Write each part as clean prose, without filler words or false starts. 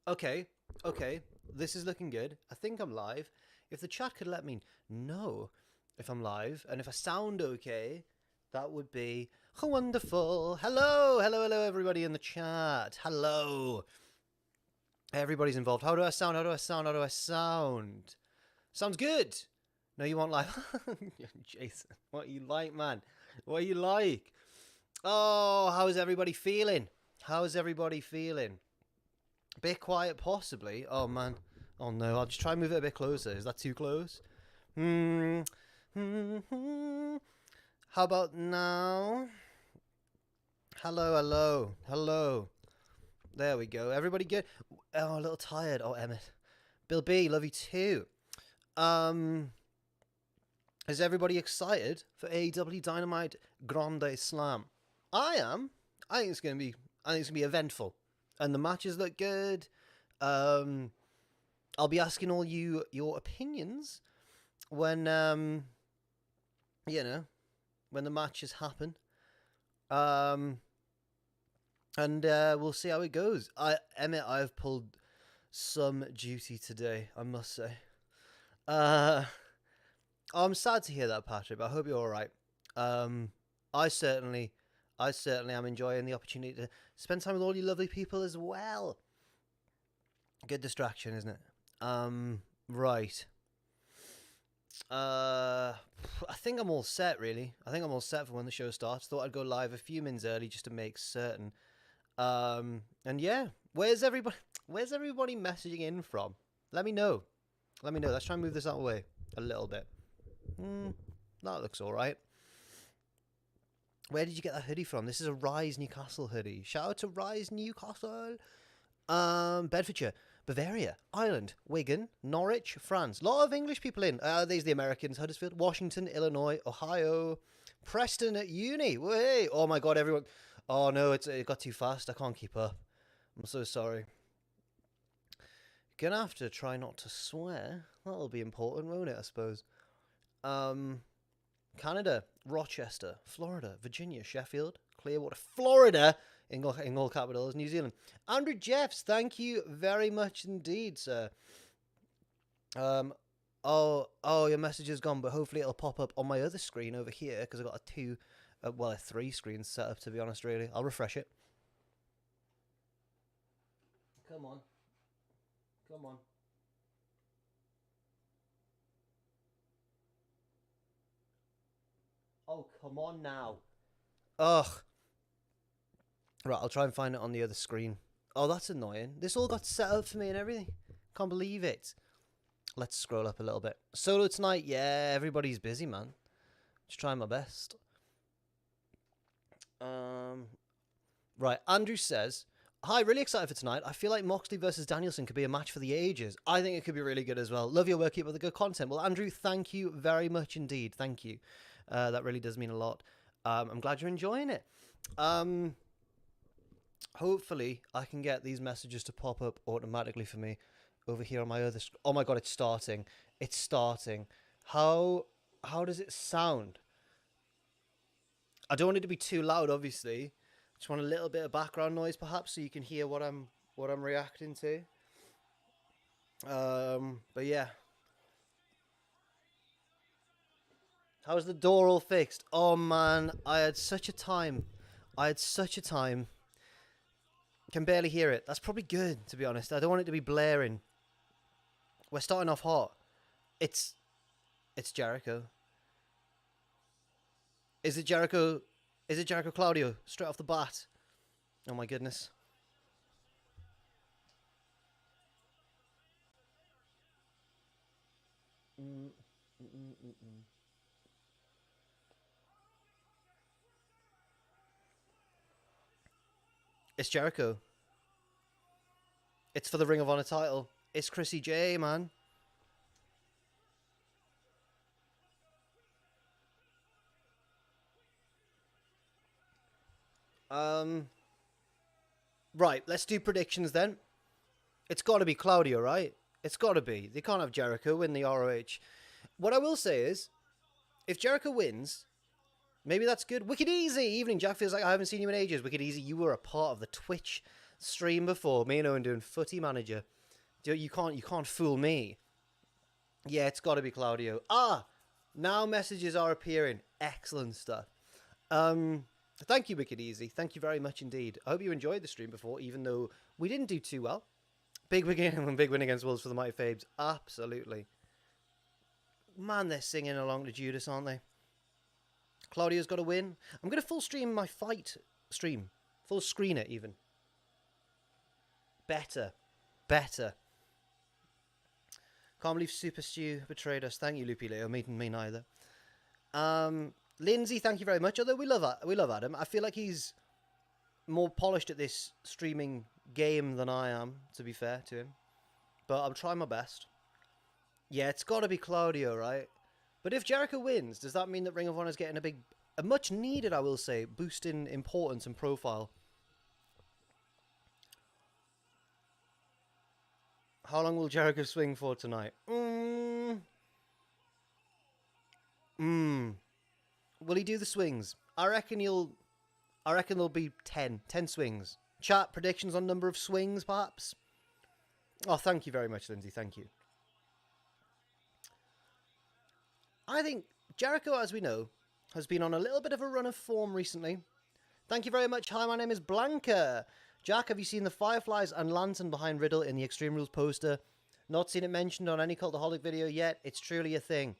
Okay, okay. This is looking good. I think I'm live. If the chat could let me know if I'm live and if I sound okay, that would be wonderful. Hello, hello, hello, everybody in the chat. Hello. Everybody's involved. How do I sound? How do I sound? How do I sound? Sounds good. No, you won't live. Jason, what you like, man? What you like? Oh, how is everybody feeling? How is everybody feeling? Bit quiet, possibly. Oh, man. Oh, no. I'll just try and move it a bit closer. Is that too close? How about now? Hello, hello, hello. There we go. Everybody good? Oh, a little tired. Oh, Emmett. Bill B, love you too. Is everybody excited for AEW Dynamite Grand Slam? I am. I think it's gonna be eventful. And the matches look good. I'll be asking all you your opinions when when the matches happen. And we'll see how it goes. Emmett, I've pulled some duty today, I must say. I'm sad to hear that, Patrick, but I hope you're all right. I certainly am enjoying the opportunity to spend time with all you lovely people as well. Good distraction, isn't it? Right. I think I'm all set, really. I think I'm all set for when the show starts. Thought I'd go live a few minutes early just to make certain. And yeah, where's everybody messaging in from? Let me know. Let's try and move this out of the way a little bit. That looks all right. Where did you get that hoodie from? This is a Rise Newcastle hoodie. Shout out to Rise Newcastle. Bedfordshire, Bavaria, Ireland, Wigan, Norwich, France. A lot of English people in. These are the Americans. Huddersfield, Washington, Illinois, Ohio, Preston at uni. Wait. Oh my God, everyone. Oh no, it got too fast. I can't keep up. I'm so sorry. Gonna have to try not to swear. That'll be important, won't it, I suppose. Canada, Rochester, Florida, Virginia, Sheffield, Clearwater, Florida, in all capitals, New Zealand. Andrew Jeffs, thank you very much indeed, sir. Oh, your message is gone, but hopefully it'll pop up on my other screen over here, because I've got a 3 screens set up, to be honest, really. I'll refresh it. Come on. Oh, come on now. Ugh. Right, I'll try and find it on the other screen. Oh, that's annoying. This all got set up for me and everything. Can't believe it. Let's scroll up a little bit. Solo tonight. Yeah, everybody's busy, man. Just trying my best. Right, Andrew says, hi, really excited for tonight. I feel like Moxley versus Danielson could be a match for the ages. I think it could be really good as well. Love your work, keep up the good content. Well, Andrew, thank you very much indeed. Thank you. That really does mean a lot. I'm glad you're enjoying it. Hopefully, I can get these messages to pop up automatically for me over here on my other screen. Oh my God, it's starting. It's starting. How does it sound? I don't want it to be too loud, obviously. Just want a little bit of background noise, perhaps, so you can hear what I'm reacting to. But yeah. How's the door all fixed? Oh man, I had such a time. Can barely hear it. That's probably good, to be honest. I don't want it to be blaring. We're starting off hot. It's Jericho. Is it Jericho? Is it Jericho Claudio? Straight off the bat. Oh my goodness. It's Jericho. It's for the Ring of Honor title. It's Chrissy J, man. Right, let's do predictions then. It's got to be Claudio, right? It's got to be. They can't have Jericho win the ROH. What I will say is, if Jericho wins, maybe that's good. Wicked Easy. Evening, Jack. Feels like I haven't seen you in ages. Wicked Easy, you were a part of the Twitch stream before. Me and Owen doing footy manager. You can't fool me. Yeah, it's got to be Claudio. Now messages are appearing. Excellent stuff. Thank you, Wicked Easy. Thank you very much indeed. I hope you enjoyed the stream before, even though we didn't do too well. Big win against Wolves for the Mighty Fabes. Absolutely. Man, they're singing along to Judas, aren't they? Claudio's got to win. I'm going to full stream my fight stream. Full screen it, even. Better. Can't believe Super Stew betrayed us. Thank you, Loopy Leo. Me neither. Lindsay, thank you very much. Although we love Adam. I feel like he's more polished at this streaming game than I am, to be fair to him. But I'll try my best. Yeah, it's got to be Claudio, right? But if Jericho wins, does that mean that Ring of Honor is getting a much needed, I will say, boost in importance and profile? How long will Jericho swing for tonight? Will he do the swings? I reckon there'll be 10 swings. Chat, predictions on number of swings, perhaps? Oh, thank you very much, Lindsay. Thank you. I think Jericho, as we know, has been on a little bit of a run of form recently. Thank you very much. Hi, my name is Blanca. Jack, have you seen the Fireflies and Lantern behind Riddle in the Extreme Rules poster? Not seen it mentioned on any Cultaholic video yet. It's truly a thing.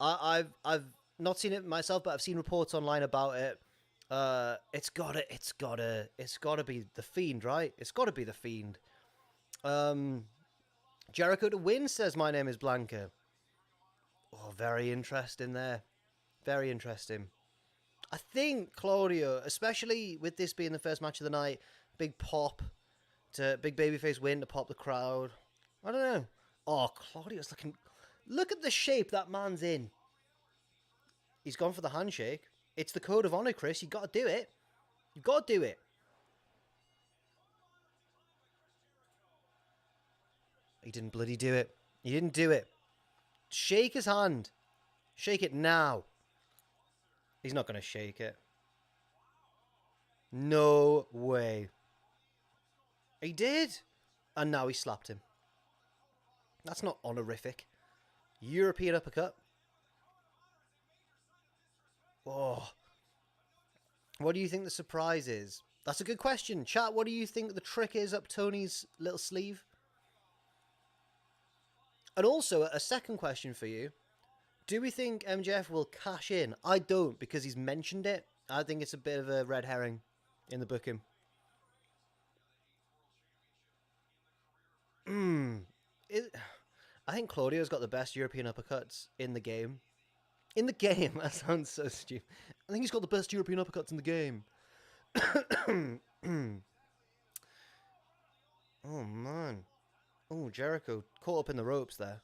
I've not seen it myself, but I've seen reports online about it. It's gotta be the Fiend, right? It's gotta be the Fiend. Jericho to win, says my name is Blanca. Oh, very interesting there. Very interesting. I think Claudio, especially with this being the first match of the night, big pop, big babyface win to pop the crowd. I don't know. Oh, Claudio's looking... Look at the shape that man's in. He's gone for the handshake. It's the code of honor, Chris. You got to do it. You got to do it. He didn't bloody do it. He didn't do it. Shake his hand. Shake it now. He's not going to shake it. No way. He did. And now he slapped him. That's not honorific. European uppercut. Oh. What do you think the surprise is? That's a good question. Chat, what do you think the trick is up Tony's little sleeve? And also, a second question for you. Do we think MJF will cash in? I don't, because he's mentioned it. I think it's a bit of a red herring in the booking. I think Claudio's got the best European uppercuts in the game. In the game? That sounds so stupid. I think he's got the best European uppercuts in the game. Oh, man. Oh, Jericho caught up in the ropes there.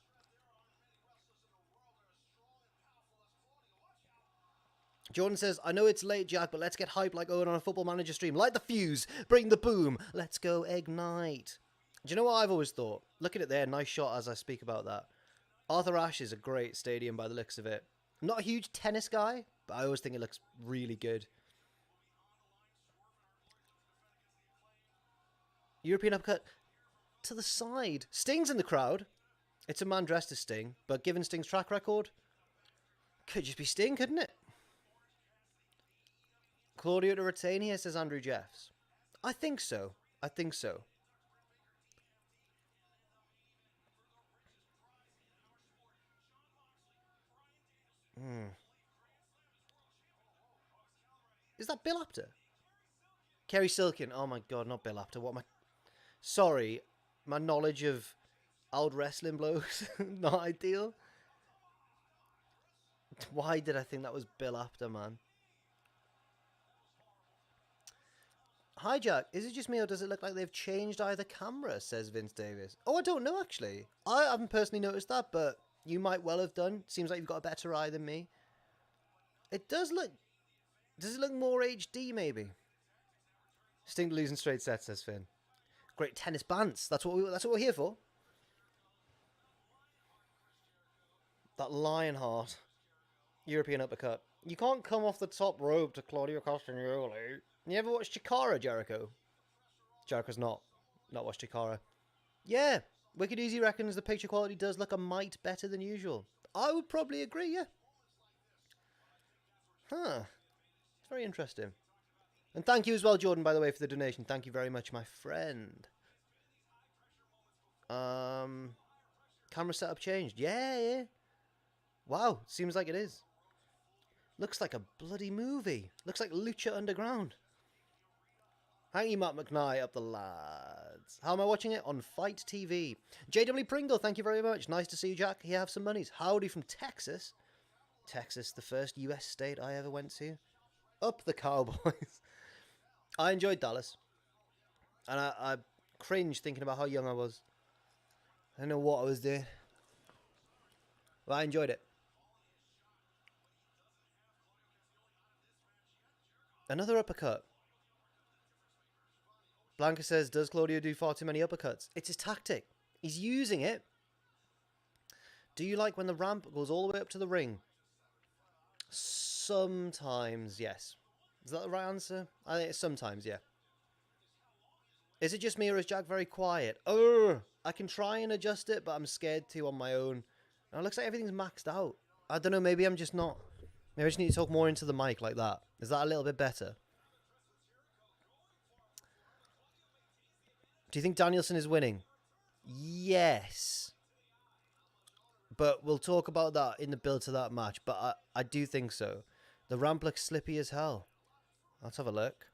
Jordan says, I know it's late, Jack, but let's get hype like Owen on a Football Manager stream. Light the fuse. Bring the boom. Let's go ignite. Do you know what I've always thought? Look at it there. Nice shot as I speak about that. Arthur Ashe is a great stadium by the looks of it. I'm not a huge tennis guy, but I always think it looks really good. European uppercut to the side. Sting's in the crowd. It's a man dressed as Sting, but given Sting's track record, could just be Sting, couldn't it? Claudio to retain here, says Andrew Jeffs. I think so. I think so. Is that Bill Apter? Kerry Silkin. Oh my god, not Bill Apter. What am I... Sorry, my knowledge of old wrestling blokes, not ideal. Why did I think that was Bill Apter, man? Hi, Jack. Is it just me or does it look like they've changed either camera, says Vince Davis. Oh, I don't know, actually. I haven't personally noticed that, but you might well have done. Seems like you've got a better eye than me. It does look... Does it look more HD, maybe? Sting losing straight sets, says Finn. Great tennis bants. That's what we're here for. That Lionheart. European uppercut. You can't come off the top rope to Claudio Castagnoli. You ever watched Chikara, Jericho? Jericho's not watched Chikara. Yeah, Wicked Easy reckons the picture quality does look a mite better than usual. I would probably agree, yeah. Huh. It's very interesting. And thank you as well, Jordan, by the way, for the donation. Thank you very much, my friend. Camera setup changed. Yeah. Wow, seems like it is. Looks like a bloody movie. Looks like Lucha Underground. Hangy Matt McKnight up the lads. How am I watching it? On Fight TV. JW Pringle, thank you very much. Nice to see you, Jack. Here have some monies. Howdy from Texas. Texas, the first US state I ever went to. Up the Cowboys. I enjoyed Dallas. And I cringed thinking about how young I was. I don't know what I was doing. But I enjoyed it. Another uppercut. Blanca says, does Claudio do far too many uppercuts? It's his tactic. He's using it. Do you like when the ramp goes all the way up to the ring? Sometimes, yes. Is that the right answer? I think it's sometimes, yeah. Is it just me or is Jack very quiet? I can try and adjust it, but I'm scared to on my own. And it looks like everything's maxed out. I don't know, maybe I'm just not... Maybe I just need to talk more into the mic like that. Is that a little bit better? Do you think Danielson is winning? Yes. But we'll talk about that in the build to that match. But I do think so. The ramp looks slippy as hell. Let's have a look.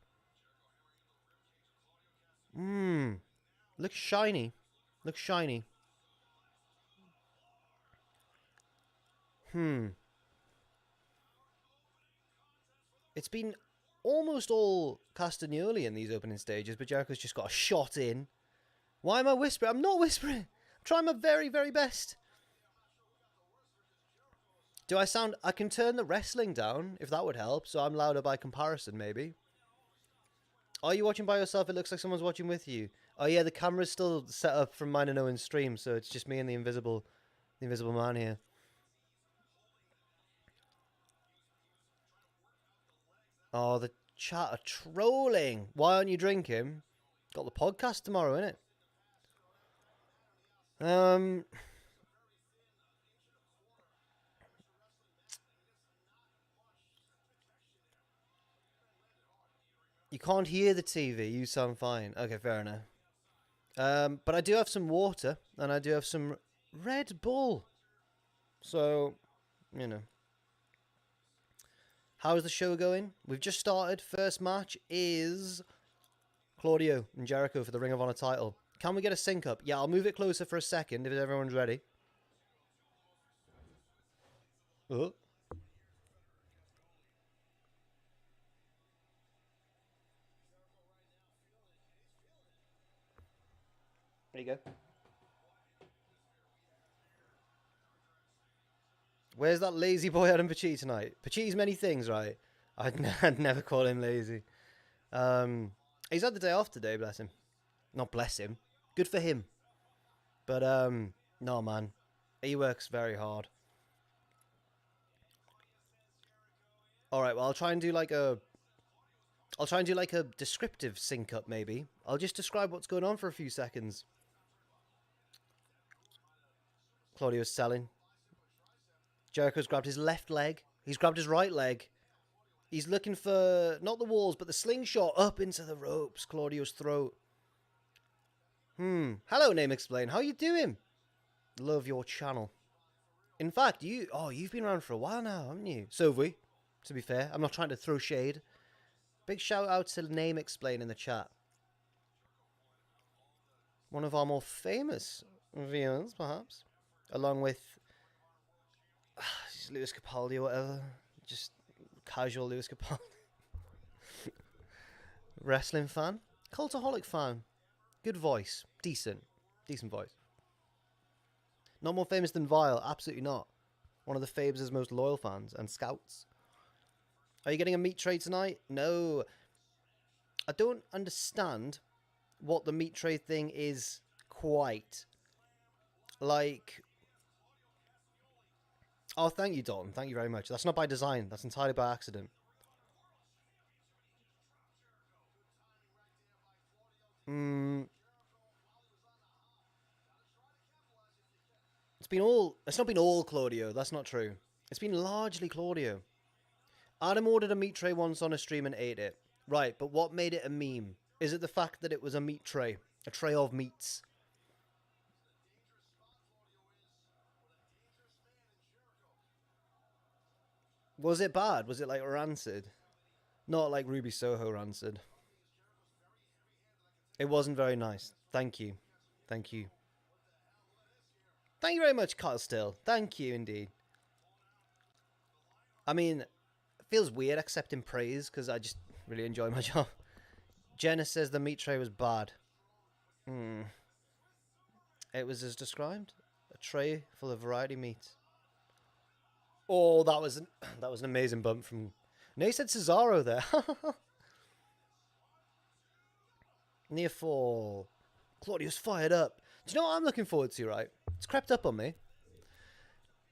Looks shiny. Looks shiny. It's been almost all Castagnoli in these opening stages, but Jericho's just got a shot in. Why am I whispering? I'm not whispering. I'm trying my very, very best. Do I sound... I can turn the wrestling down, if that would help, so I'm louder by comparison, maybe. Are you watching by yourself? It looks like someone's watching with you. Oh, yeah, the camera's still set up from mine and Owen's stream, so it's just me and the invisible man here. Oh, the chat are trolling. Why aren't you drinking? Got the podcast tomorrow, innit? You can't hear the TV. You sound fine. Okay, fair enough. But I do have some water, and I do have some Red Bull. So, you know. How's the show going? We've just started. First match is Claudio and Jericho for the Ring of Honor title. Can we get a sync up? Yeah, I'll move it closer for a second if everyone's ready. Oh. There you go. Where's that lazy boy Adam Pacitti tonight? Pacitti's many things, right? I'd never call him lazy. He's had the day off today, bless him. Not bless him. Good for him. But, no, man. He works very hard. Alright, well, I'll try and do like a descriptive sync up, maybe. I'll just describe what's going on for a few seconds. Claudio's selling. Jericho's grabbed his left leg. He's grabbed his right leg. He's looking for, not the walls, but the slingshot up into the ropes. Claudio's throat. Hello, Name Explain. How you doing? Love your channel. In fact, you've been around for a while now, haven't you? So have we, to be fair. I'm not trying to throw shade. Big shout out to Name Explain in the chat. One of our more famous viewers, perhaps. Along with Lewis Capaldi or whatever. Just casual Lewis Capaldi. Wrestling fan. Cultaholic fan. Good voice. Decent voice. Not more famous than Vile. Absolutely not. One of the Fabes' most loyal fans and scouts. Are you getting a meat tray tonight? No. I don't understand what the meat tray thing is quite. Like... Oh, thank you, Dalton. Thank you very much. That's not by design. That's entirely by accident. It's not been all Claudio. That's not true. It's been largely Claudio. Adam ordered a meat tray once on a stream and ate it. Right, but what made it a meme? Is it the fact that it was a meat tray? A tray of meats? Was it bad? Was it like rancid? Not like Ruby Soho rancid. It wasn't very nice. Thank you. Thank you. Thank you very much, Kyle Still. Thank you indeed. I mean, it feels weird accepting praise because I just really enjoy my job. Jenna says the meat tray was bad. It was as described. A tray full of variety meats. Oh, that was an amazing bump from... No, he said Cesaro there. Near fall. Claudio's fired up. Do you know what I'm looking forward to, right? It's crept up on me.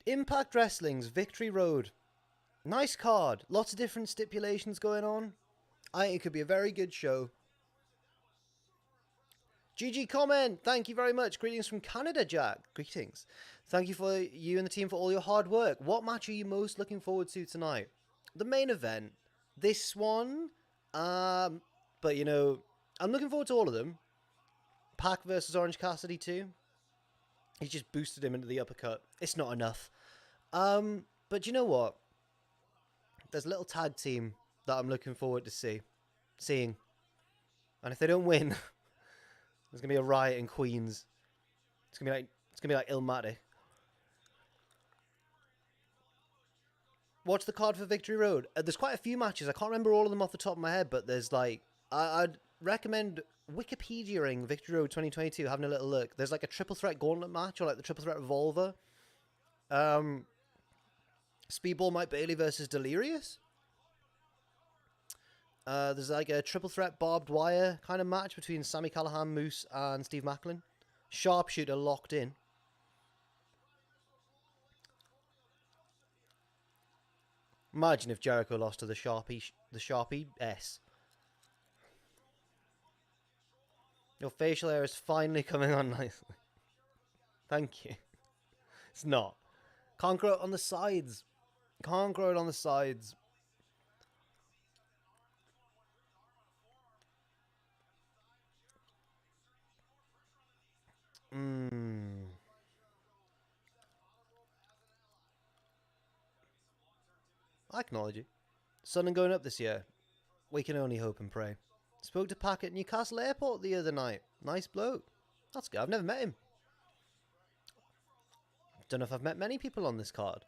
Impact Wrestling's Victory Road. Nice card. Lots of different stipulations going on. I think it could be a very good show. GG comment. Thank you very much. Greetings from Canada, Jack. Greetings. Thank you for you and the team for all your hard work. What match are you most looking forward to tonight? The main event. This one. But, you know, I'm looking forward to all of them. Pac versus Orange Cassidy too. He just boosted him into the uppercut. It's not enough. But you know what? There's a little tag team that I'm looking forward to seeing. And if they don't win, there's gonna be a riot in Queens. It's gonna be like Ilmatic. Watch the card for Victory Road. There's quite a few matches. I can't remember all of them off the top of my head, but there's like I'd recommend Wikipediaing Victory Road 2022, having a little look. There's like a triple threat gauntlet match, or like the triple threat revolver. Speedball Mike Bailey versus Delirious. There's like a triple threat barbed wire kind of match between Sami Callihan, Moose, and Steve Macklin. Sharpshooter locked in. Imagine if Jericho lost to the Sharpie S. Your facial hair is finally coming on nicely. Thank you. It's not. Can't grow it on the sides. Can't grow it on the sides. I acknowledge you. Sun and going up this year. We can only hope and pray. Spoke to Pac at Newcastle Airport the other night. Nice bloke. That's good. I've never met him. Don't know if I've met many people on this card.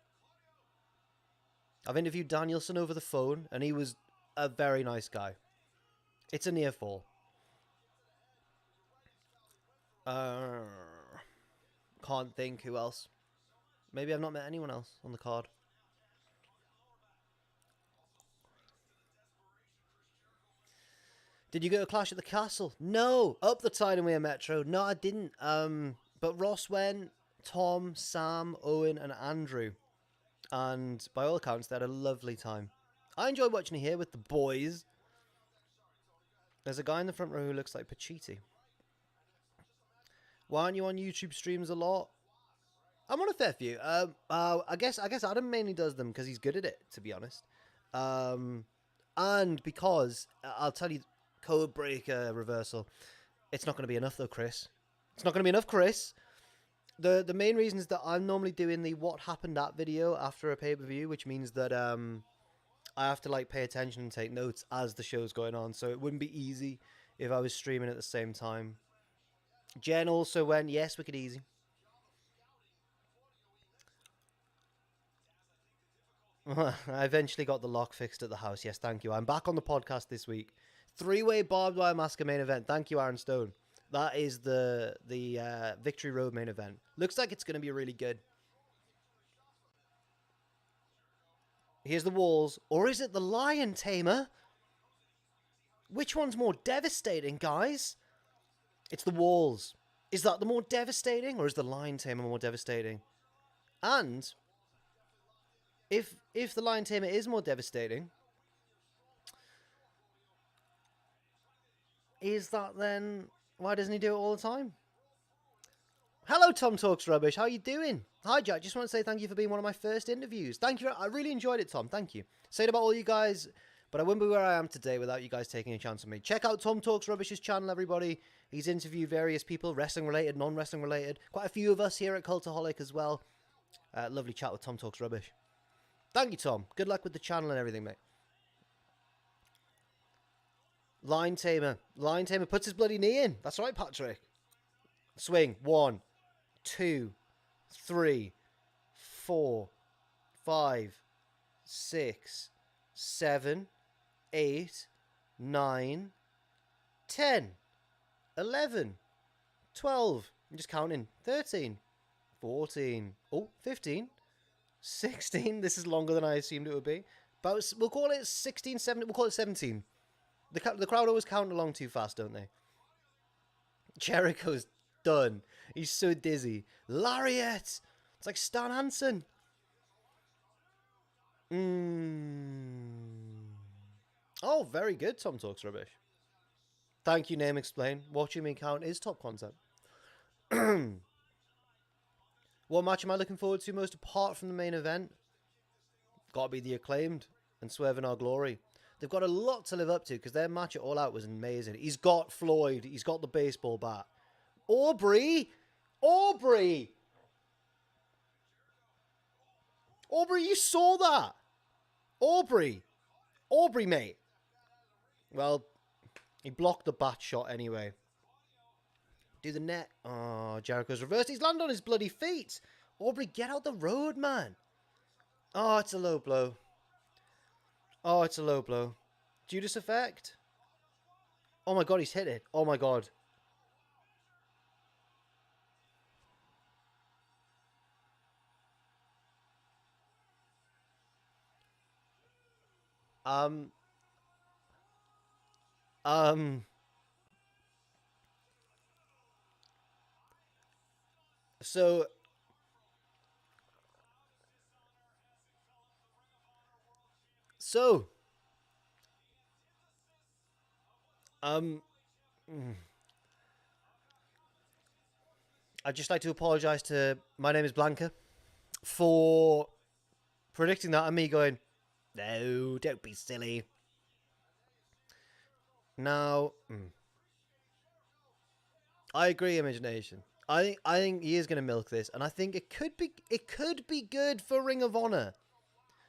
I've interviewed Danielson over the phone, and he was a very nice guy. It's a near fall. Can't think who else. Maybe I've not met anyone else on the card. Did you go to Clash at the Castle? No. Up the Tideway Metro? No, I didn't. But Ross went, Tom, Sam, Owen, and Andrew. And by all accounts, they had a lovely time. I enjoy watching here with the boys. There's a guy in the front row who looks like Pachiti. Why aren't you on YouTube streams a lot? I'm on a fair few. I guess Adam mainly does them because he's good at it, to be honest. And because, I'll tell you, Code Breaker reversal. It's not going to be enough though, Chris. It's not going to be enough, Chris. The main reason is that I'm normally doing the what happened at video after a pay-per-view, which means that I have to like pay attention and take notes as the show's going on, so it wouldn't be easy if I was streaming at the same time. Jen also went, yes, Wicked Easy. I eventually got the lock fixed at the house. Yes, thank you. I'm back on the podcast this week. 3-way barbed wire massacre main event. Thank you, Aaron Stone. That is the Victory Road main event. Looks like it's going to be really good. Here's the walls. Or is it the Lion Tamer? Which one's more devastating, guys? It's the walls. Is that the more devastating, or is the Lion Tamer more devastating? And if the Lion Tamer is more devastating, is that then... Why doesn't he do it all the time? Hello, Tom Talks Rubbish. How you doing? Hi, Jack. Just want to say thank you for being one of my first interviews. Thank you. I really enjoyed it, Tom. Thank you. Say it about all you guys, but I wouldn't be where I am today without you guys taking a chance on me. Check out Tom Talks Rubbish's channel, everybody. He's interviewed various people, wrestling related, non-wrestling related. Quite a few of us here at Cultaholic as well. Lovely chat with Tom Talks Rubbish. Thank you, Tom. Good luck with the channel and everything, mate. Line Tamer. Line Tamer puts his bloody knee in. That's right, Patrick. Swing. 1, 2, 3, 4, 5, 6, 7, 8, 9, 10, 11, 12. I'm just counting. 13, 14. Oh, 15, 16. This is longer than I assumed it would be. About, we'll call it 16, 17. We'll call it 17. The crowd always count along too fast, don't they? Jericho's done. He's so dizzy. Lariat! It's like Stan Hansen. Oh, very good, Tom Talks Rubbish. Thank you, Name Explain. Watching me count is top content. What match am I looking forward to most apart from the main event? Gotta be the Acclaimed and Swerve in Our Glory. They've got a lot to live up to because their match at All Out was amazing. He's got Floyd. He's got the baseball bat. Aubrey! Aubrey! Aubrey, you saw that! Aubrey! Aubrey, mate! Well, he blocked the bat shot anyway. Do the net. Oh, Jericho's reversed. He's landed on his bloody feet. Aubrey, get out the road, man. Oh, it's a low blow. Oh, it's a low blow. Judas effect. Oh my god, he's hit it. Oh my god. So I'd just like to apologise to My Name is Blanca for predicting that and me going, no, don't be silly. Now, I agree, Imagination. I think he is going to milk this, and I think it could be good for Ring of Honor.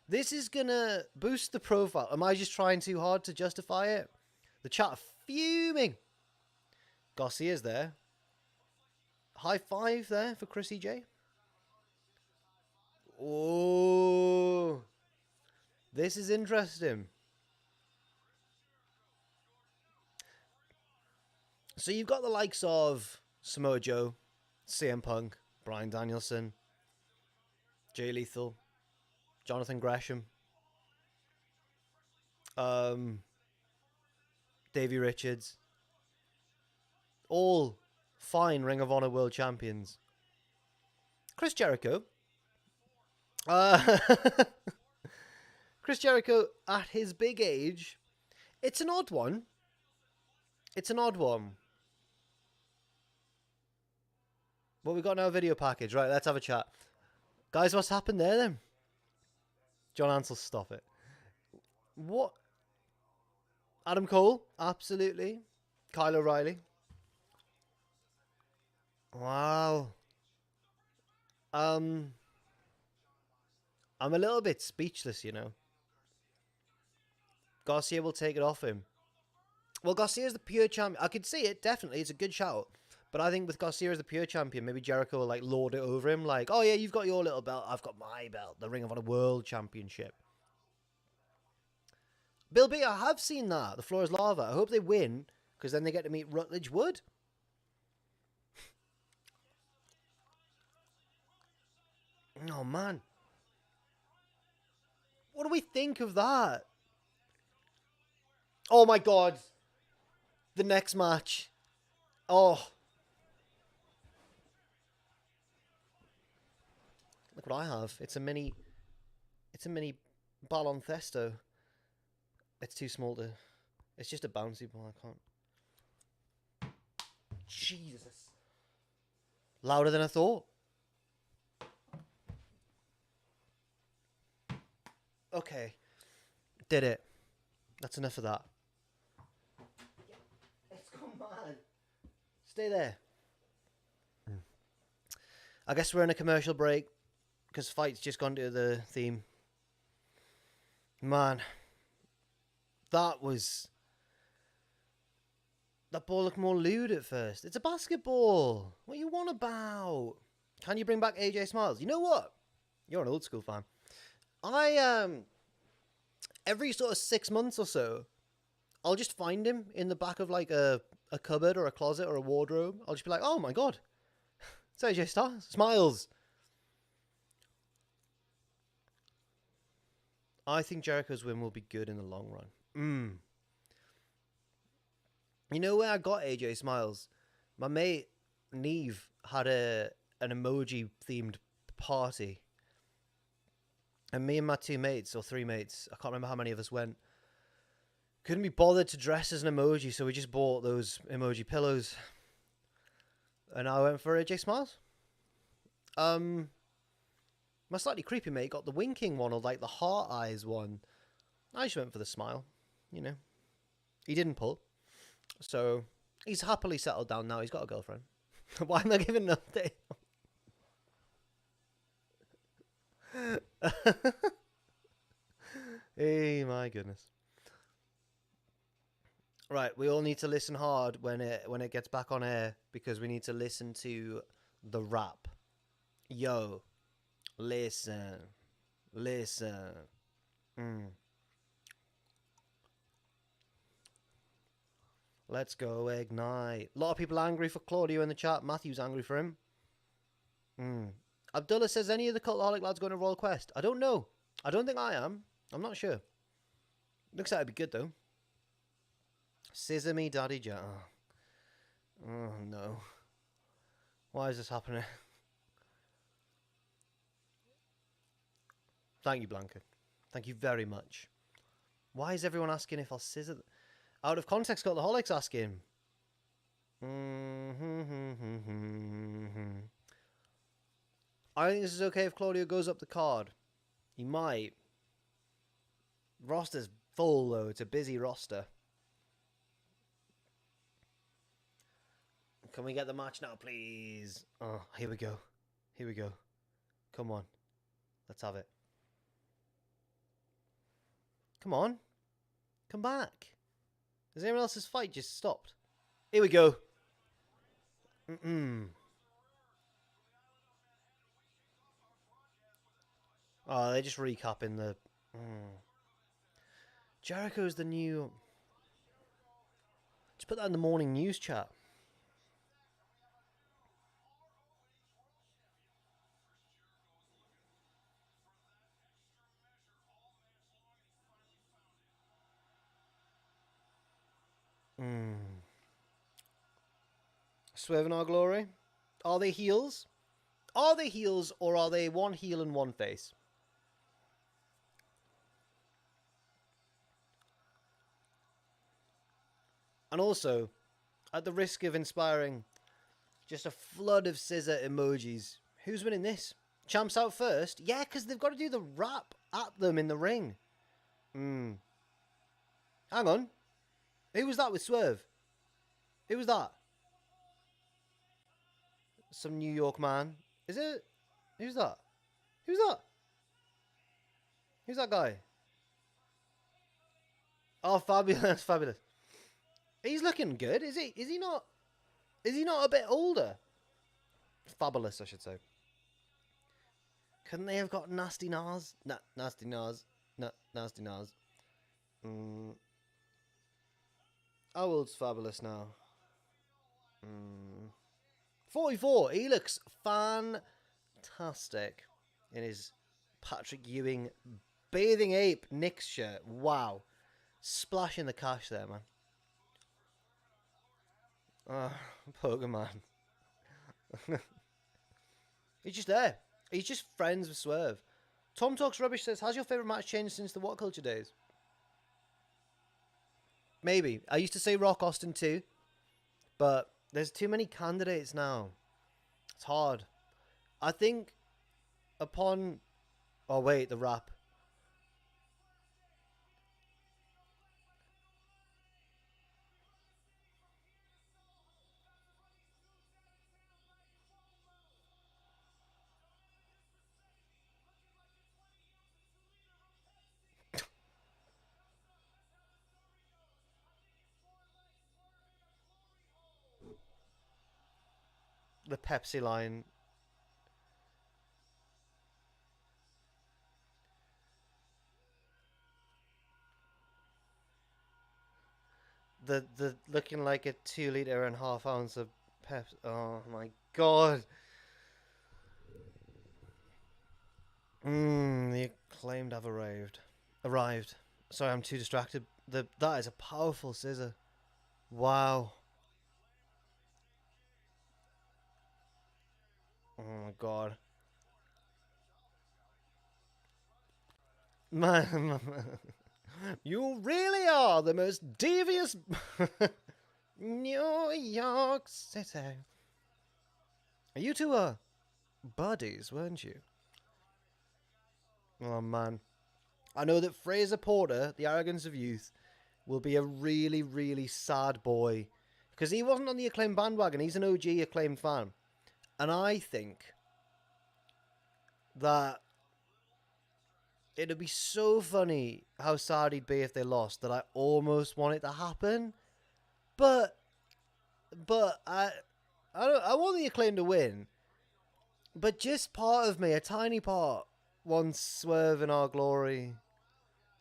This is going to boost the profile. Am I just trying too hard to justify it? The chat are fuming. Garcia's there. High five there for Chris EJ. Oh, this is interesting. So you've got the likes of Samoa Joe, CM Punk, Bryan Danielson, Jay Lethal, Jonathan Gresham, Davey Richards, all fine Ring of Honor World Champions. Chris Jericho. Chris Jericho at his big age. It's an odd one. It's an odd one. What we got in our video package? Right, let's have a chat. Guys, what's happened there then? John Ansel, stop it. What? Adam Cole? Absolutely. Kyle O'Reilly. Wow. I'm a little bit speechless, you know. Garcia will take it off him. Well, Garcia's the pure champion. I could see it, definitely. It's a good shout. But I think with Garcia as the pure champion, maybe Jericho will, like, lord it over him. Like, oh, yeah, you've got your little belt. I've got my belt. The Ring of Honor World Championship. Bill B, I have seen that. The floor is lava. I hope they win, because then they get to meet Rutledge Wood. Oh, man. What do we think of that? Oh, my God. The next match. Oh. Look what I have. It's a mini Ballon Thesto. It's too small to... It's just a bouncy ball. I can't... Jesus. Louder than I thought. Okay. Did it. That's enough of that. Let's go, man. Stay there. I guess we're in a commercial break because Fight's just gone to the theme. Man. That ball looked more lewd at first. It's a basketball. What you want about? Can you bring back AJ Styles? You know what? You're an old school fan. Every sort of 6 months or so, I'll just find him in the back of like a cupboard or a closet or a wardrobe. I'll just be like, oh my god, it's AJ Styles. Smiles. I think Jericho's win will be good in the long run. You know where I got AJ Smiles? My mate Neve had an emoji themed party. And me and my 2 mates, or 3 mates, I can't remember how many of us went, couldn't be bothered to dress as an emoji, so we just bought those emoji pillows. And I went for AJ Smiles. My slightly creepy mate got the winking one, or like the heart eyes one. I just went for the smile, you know. He didn't pull. So, he's happily settled down now. He's got a girlfriend. Why am I giving an update? Hey, my goodness. Right, we all need to listen hard when it gets back on air, because we need to listen to the rap. Yo, listen. Let's go ignite. A lot of people angry for Claudio in the chat. Matthew's angry for him. Abdullah says, any of the Cultaholic lads going to Royal Quest? I don't know. I don't think I am. I'm not sure. Looks like it'd be good, though. Scissor me, Daddy Jar. Oh, no. Why is this happening? Thank you, Blanca. Thank you very much. Why is everyone asking if I'll scissor... Out of context, Cultaholic's asking. I think this is okay if Claudio goes up the card. He might. Roster's full, though. It's a busy roster. Can we get the match now, please? Oh, here we go. Here we go. Come on. Let's have it. Come on. Come back. Has anyone else's fight just stopped? Here we go. Oh, they're just recapping the... Jericho's the new... Just put that in the morning news chat. Swerve in our glory. Are they heels? Are they heels, or are they one heel and one face? And also, at the risk of inspiring just a flood of scissor emojis, who's winning this? Champs out first? Yeah, because they've got to do the rap at them in the ring. Hang on. Who was that with Swerve? Who was that? Some New York man. Is it? Who's that? Who's that? Who's that guy? Oh, fabulous, fabulous. He's looking good. Is he? Is he not? Is he not a bit older? Fabulous, I should say. Couldn't they have got Nasty Nas? Nasty Nas. Nasty Nas. How old's Fabulous now? 44. He looks fantastic in his Patrick Ewing Bathing Ape Knicks shirt. Wow. Splashing the cash there, man. Pokemon. He's just there. He's just friends with Swerve. Tom Talks Rubbish says, has your favourite match changed since the What Culture days? Maybe. I used to say Rock Austin too, but there's too many candidates now. It's hard. I think upon... Oh, wait, the rap. The Pepsi line. The looking like a 2.5 ounce of Pepsi. Oh my god. The Acclaimed have arrived. Sorry, I'm too distracted. That is a powerful scissor. Wow. Oh my god. Man, you really are the most devious New York City. You two are buddies, weren't you? Oh man. I know that Fraser Porter, the arrogance of youth, will be a really, really sad boy. Because he wasn't on the Acclaimed bandwagon. He's an OG Acclaimed fan. And I think that it'd be so funny how sad he'd be if they lost that I almost want it to happen. But I want the Acclaim to win. But just part of me, a tiny part, wants Swerve in our glory.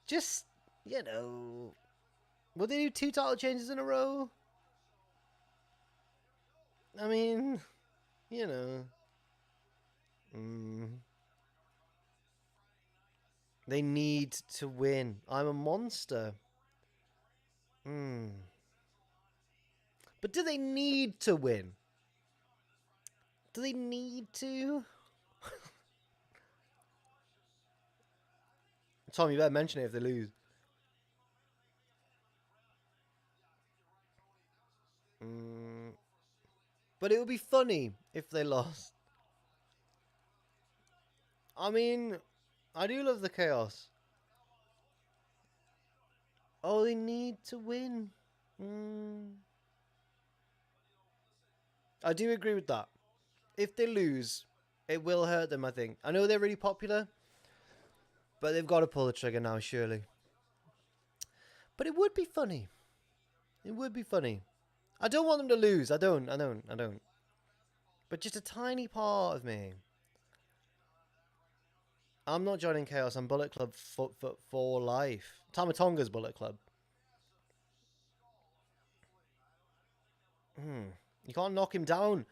Just, you know, would they do 2 title changes in a row? I mean, you know. They need to win. I'm a monster. But do they need to win? Do they need to? Tom, you better mention it if they lose. But it would be funny if they lost. I mean, I do love the chaos. Oh, they need to win. I do agree with that. If they lose, it will hurt them, I think. I know they're really popular, but they've got to pull the trigger now, surely. But it would be funny. It would be funny. I don't want them to lose. I don't. But just a tiny part of me. I'm not joining Chaos. I'm Bullet Club for life. Tamatonga's Bullet Club. You can't knock him down.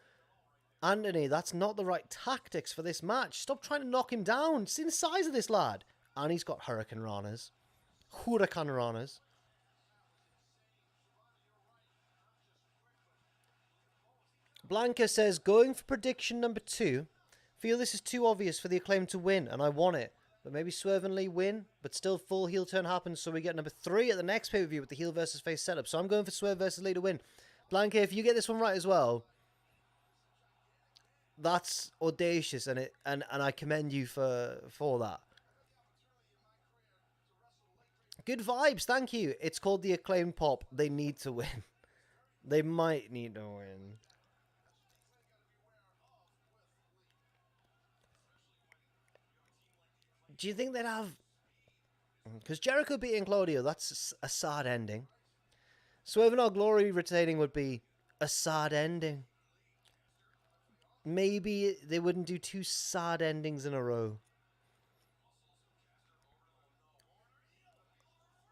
Anthony, that's not the right tactics for this match. Stop trying to knock him down. See the size of this lad. And he's got Hurricane Ranas. Huracan Ranas. Blanca says, going for prediction number 2. Feel this is too obvious for the Acclaim to win, and I want it. But maybe Swerve and Lee win, but still full heel turn happens, so we get number 3 at the next pay-per-view with the heel versus face setup. So I'm going for Swerve versus Lee to win. Blanca, if you get this one right as well, that's audacious, and I commend you for that. Good vibes, thank you. It's called the Acclaimed Pop. They need to win. They might need to win. Do you think they'd have... Because Jericho beating Claudio, that's a sad ending. Swerve in Our Glory retaining would be a sad ending. Maybe they wouldn't do 2 sad endings in a row.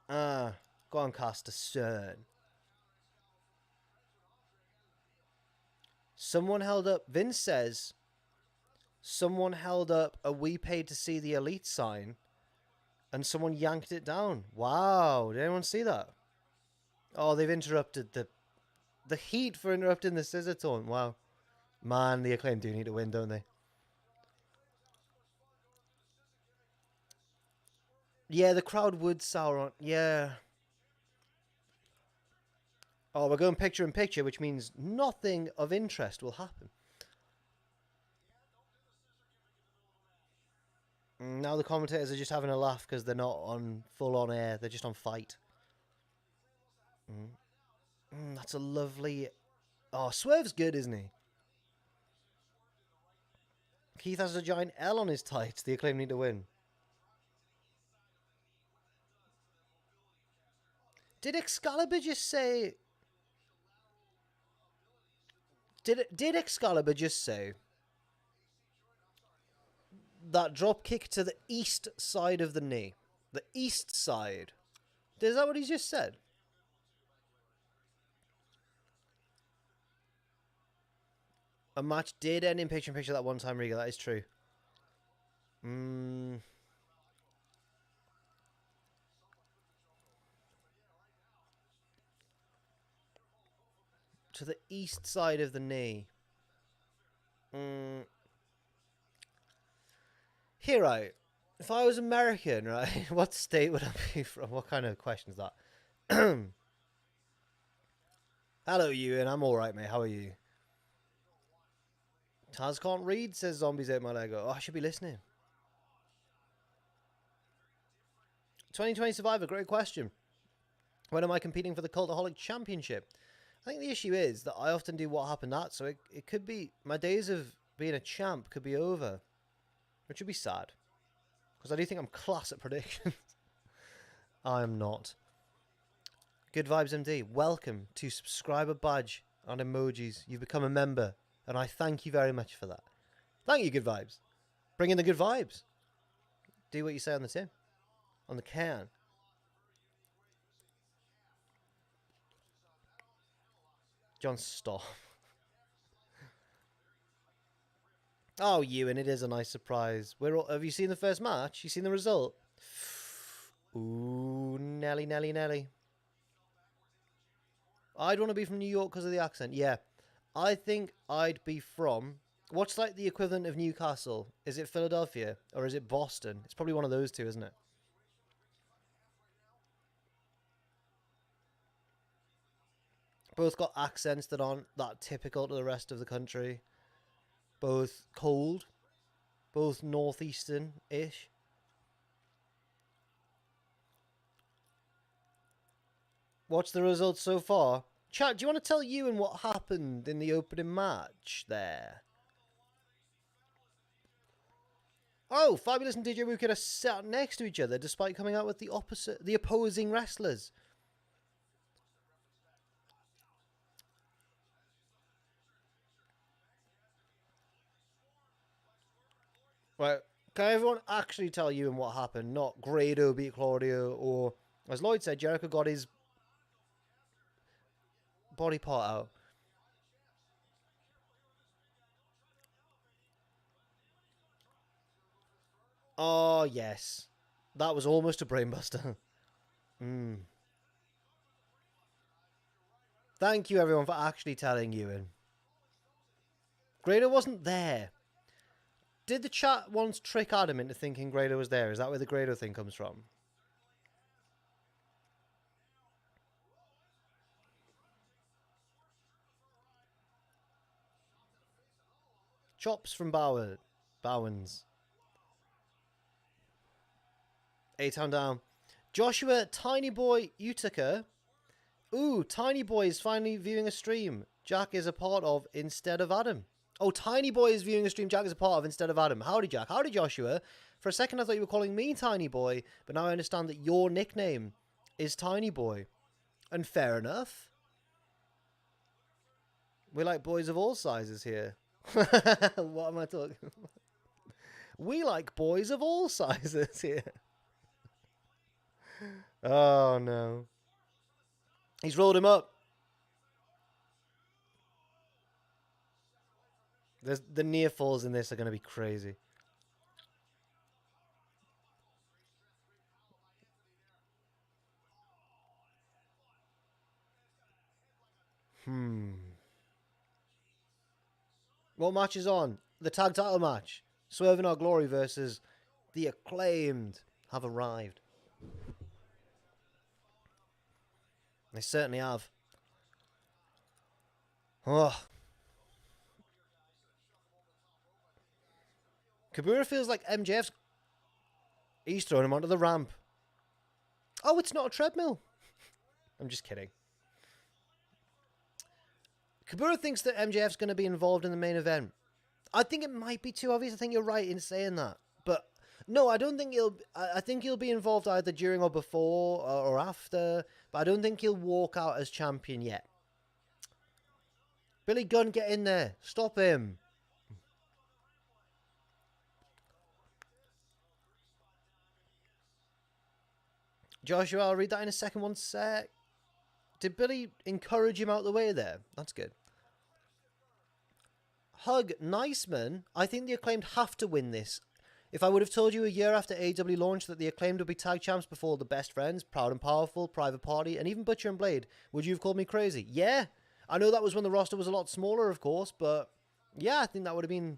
Go on, Caster Stern. Someone held up... Vince says... Someone held up a "We paid to see the Elite" sign, and someone yanked it down. Wow, did anyone see that? Oh, they've interrupted the Heat for interrupting the scissor taunt. Wow. Man, the Acclaim do need to win, don't they? Yeah, the crowd would sour on... Yeah. Oh, we're going picture in picture, which means nothing of interest will happen. Now the commentators are just having a laugh because they're not on full on air. They're just on fight. That's a lovely... Oh, Swerve's good, isn't he? Keith has a giant L on his tights. The Acclaim need to win. Did Excalibur just say... Did Excalibur just say... that drop kick to the east side of the knee? The east side. Is that what he just said? A match did end in picture-in-picture that one time, Riga. That is true. To the east side of the knee. Here, right. If I was American, right, what state would I be from? What kind of question is that? Hello, Ewan. I'm alright, mate. How are you? Taz can't read, says Zombies Ate My Lego. Oh, I should be listening. 2020 Survivor, great question. When am I competing for the Cultaholic Championship? I think the issue is that I often do what happened at, so it could be... My days of being a champ could be over. Which would be sad. Because I do think I'm class at predictions. I am not. Good Vibes MD, welcome to subscriber badge and emojis. You've become a member. And I thank you very much for that. Thank you, Good Vibes. Bring in the good vibes. Do what you say on the tin. On the can. John, stop. Oh, Ewan, it is a nice surprise. Have you seen the first match? You seen the result? Ooh, Nelly, Nelly, Nelly. I'd want to be from New York because of the accent. Yeah. I think I'd be from... What's like the equivalent of Newcastle? Is it Philadelphia or is it Boston? It's probably one of those two, isn't it? Both got accents that aren't that typical to the rest of the country. Both cold. Both northeastern-ish. What's the results so far? Chat, do you want to tell Ewan what happened in the opening match there? Oh, Fabulous and DJ Wicked are sat next to each other despite coming out with the opposing wrestlers. Right, can everyone actually tell Ewan what happened? Not Grado beat Claudio, or, as Lloyd said, Jericho got his body part out. Oh, yes. That was almost a brainbuster. Thank you, everyone, for actually telling Ewan. Grado wasn't there. Did the chat once trick Adam into thinking Grado was there? Is that where the Grado thing comes from? Chops from Bowens. A-Town down. Joshua Tiny Boy Utica. Ooh, Tiny Boy is finally viewing a stream Jack is a part of instead of Adam. Oh, Tiny Boy is viewing a stream Jack is a part of instead of Adam. Howdy, Jack. Howdy, Joshua. For a second, I thought you were calling me Tiny Boy, but now I understand that your nickname is Tiny Boy. And fair enough. We like boys of all sizes here. What am I talking about? We like boys of all sizes here. Oh, no. He's rolled him up. The near falls in this are going to be crazy. What match is on? The tag title match. Swerve in Our Glory versus the Acclaimed have arrived. They certainly have. Oh. Kabura feels like MJF's He's throwing him onto the ramp. Oh, it's not a treadmill. I'm just kidding. Kabura thinks that MJF's going to be involved in the main event. I think it might be too obvious. I think you're right in saying that. But no, I don't think he'll... I think he'll be involved either during or before or after. But I don't think he'll walk out as champion yet. Billy Gunn, get in there. Stop him. Joshua, I'll read that in a second. One sec. Did Billy encourage him out the way there? That's good. Hug, nice man. I think the Acclaimed have to win this. If I would have told you a year after AEW launch that the Acclaimed would be tag champs before the Best Friends, Proud and Powerful, Private Party, and even Butcher and Blade, would you have called me crazy? Yeah. I know that was when the roster was a lot smaller, of course, but yeah, I think that would have been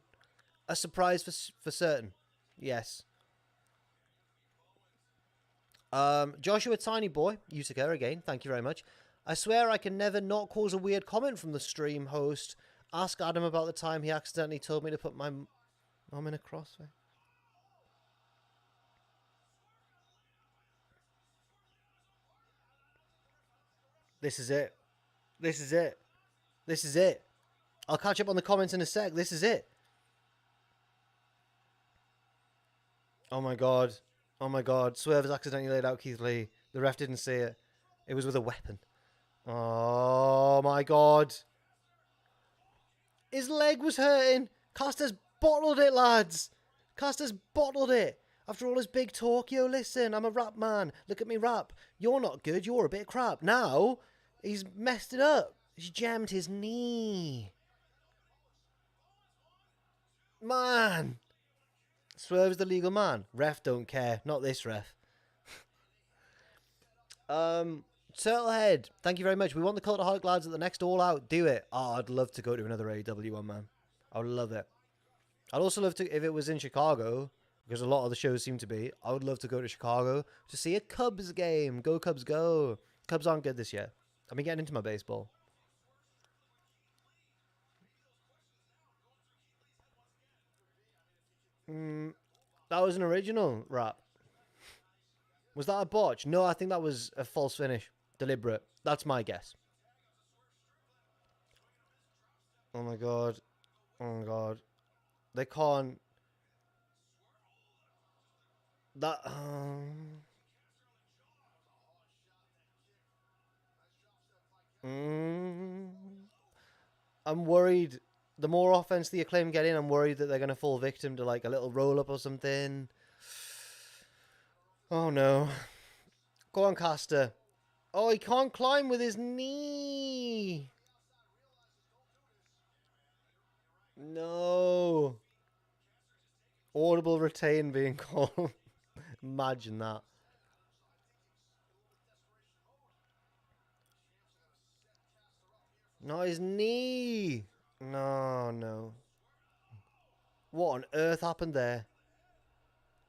a surprise for certain. Yes. Joshua Tiny Boy, Utica again, thank you very much. I swear I can never not cause a weird comment from the stream host. Ask Adam about the time he accidentally told me to put my mom in a crossfire. This is it. This is it. This is it. I'll catch up on the comments in a sec. This is it. Oh my god. Oh my god. Swerve has accidentally laid out Keith Lee. The ref didn't see it. It was with a weapon. Oh my god. His leg was hurting. Costa's bottled it, lads. Costa's bottled it. After all his big talk, yo, listen, I'm a rap man. Look at me rap. You're not good. You're a bit crap. Now, he's messed it up. He's jammed his knee. Man. Swerve's the legal man. Ref don't care. Not this ref. Turtlehead, thank you very much. We want the Cultaholic lads at the next All Out. Do it. Oh, I'd love to go to another AEW one, man. I would love it. I'd also love to, if it was in Chicago, because a lot of the shows seem to be, I would love to go to Chicago to see a Cubs game. Go Cubs, go. Cubs aren't good this year. I've been getting into my baseball. That was an original rap. Was that a botch? No, I think that was a false finish. Deliberate. That's my guess. Oh my god. Oh my god. They can't... That... I'm worried. The more offense the Acclaim get in, I'm worried that they're going to fall victim to like a little roll-up or something. Oh no. Go on, Caster. Oh, he can't climb with his knee. No. Audible retain being called. Imagine that. No, his knee. No, no. What on earth happened there?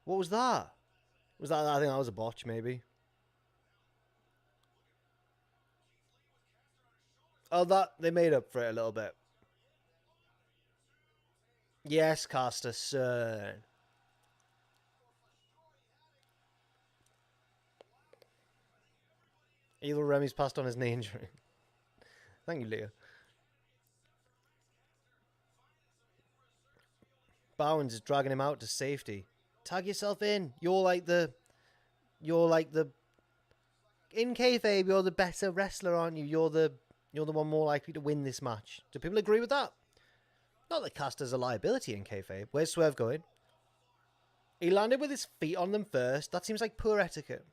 What was that? Was that? I think that was a botch, maybe. Oh, that they made up for it a little bit. Yes, Caster, sir. Either Remy's passed on his knee injury. Thank you, Leo. Bowens is dragging him out to safety. Tag yourself in. You're like the in kayfabe, you're the better wrestler, aren't you? You're the one more likely to win this match. Do people agree with that? Not that Caster's a liability in kayfabe. Where's Swerve going? He landed with his feet on them first. That seems like poor etiquette.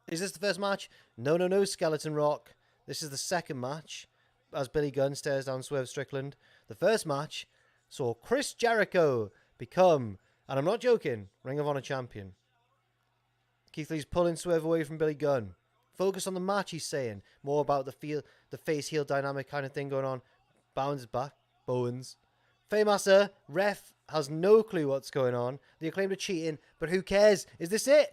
Is this the first match? No, no, no, Skeleton Rock. This is the second match as Billy Gunn stares down Swerve Strickland. The first match saw Chris Jericho become, and I'm not joking, Ring of Honor champion. Keith Lee's pulling Swerve away from Billy Gunn. Focus on the match, he's saying. More about the face-heel dynamic kind of thing going on. Bowens is back. Bowens. Faymaster, ref, has no clue what's going on. The Acclaimed are cheating, but who cares? Is this it?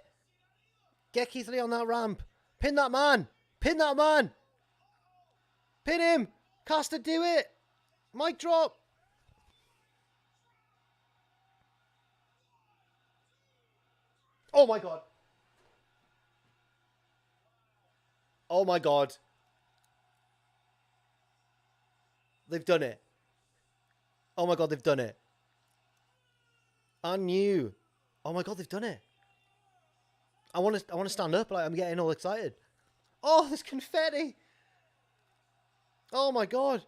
Get Keith Lee on that ramp. Pin that man. Pin that man. Pin him. Caster, do it. Mic drop. Oh my god. Oh my god. They've done it. Oh my god, they've done it. I knew. Oh my god, they've done it. I want to stand up. Like, I'm getting all excited. Oh, there's confetti. Oh my god.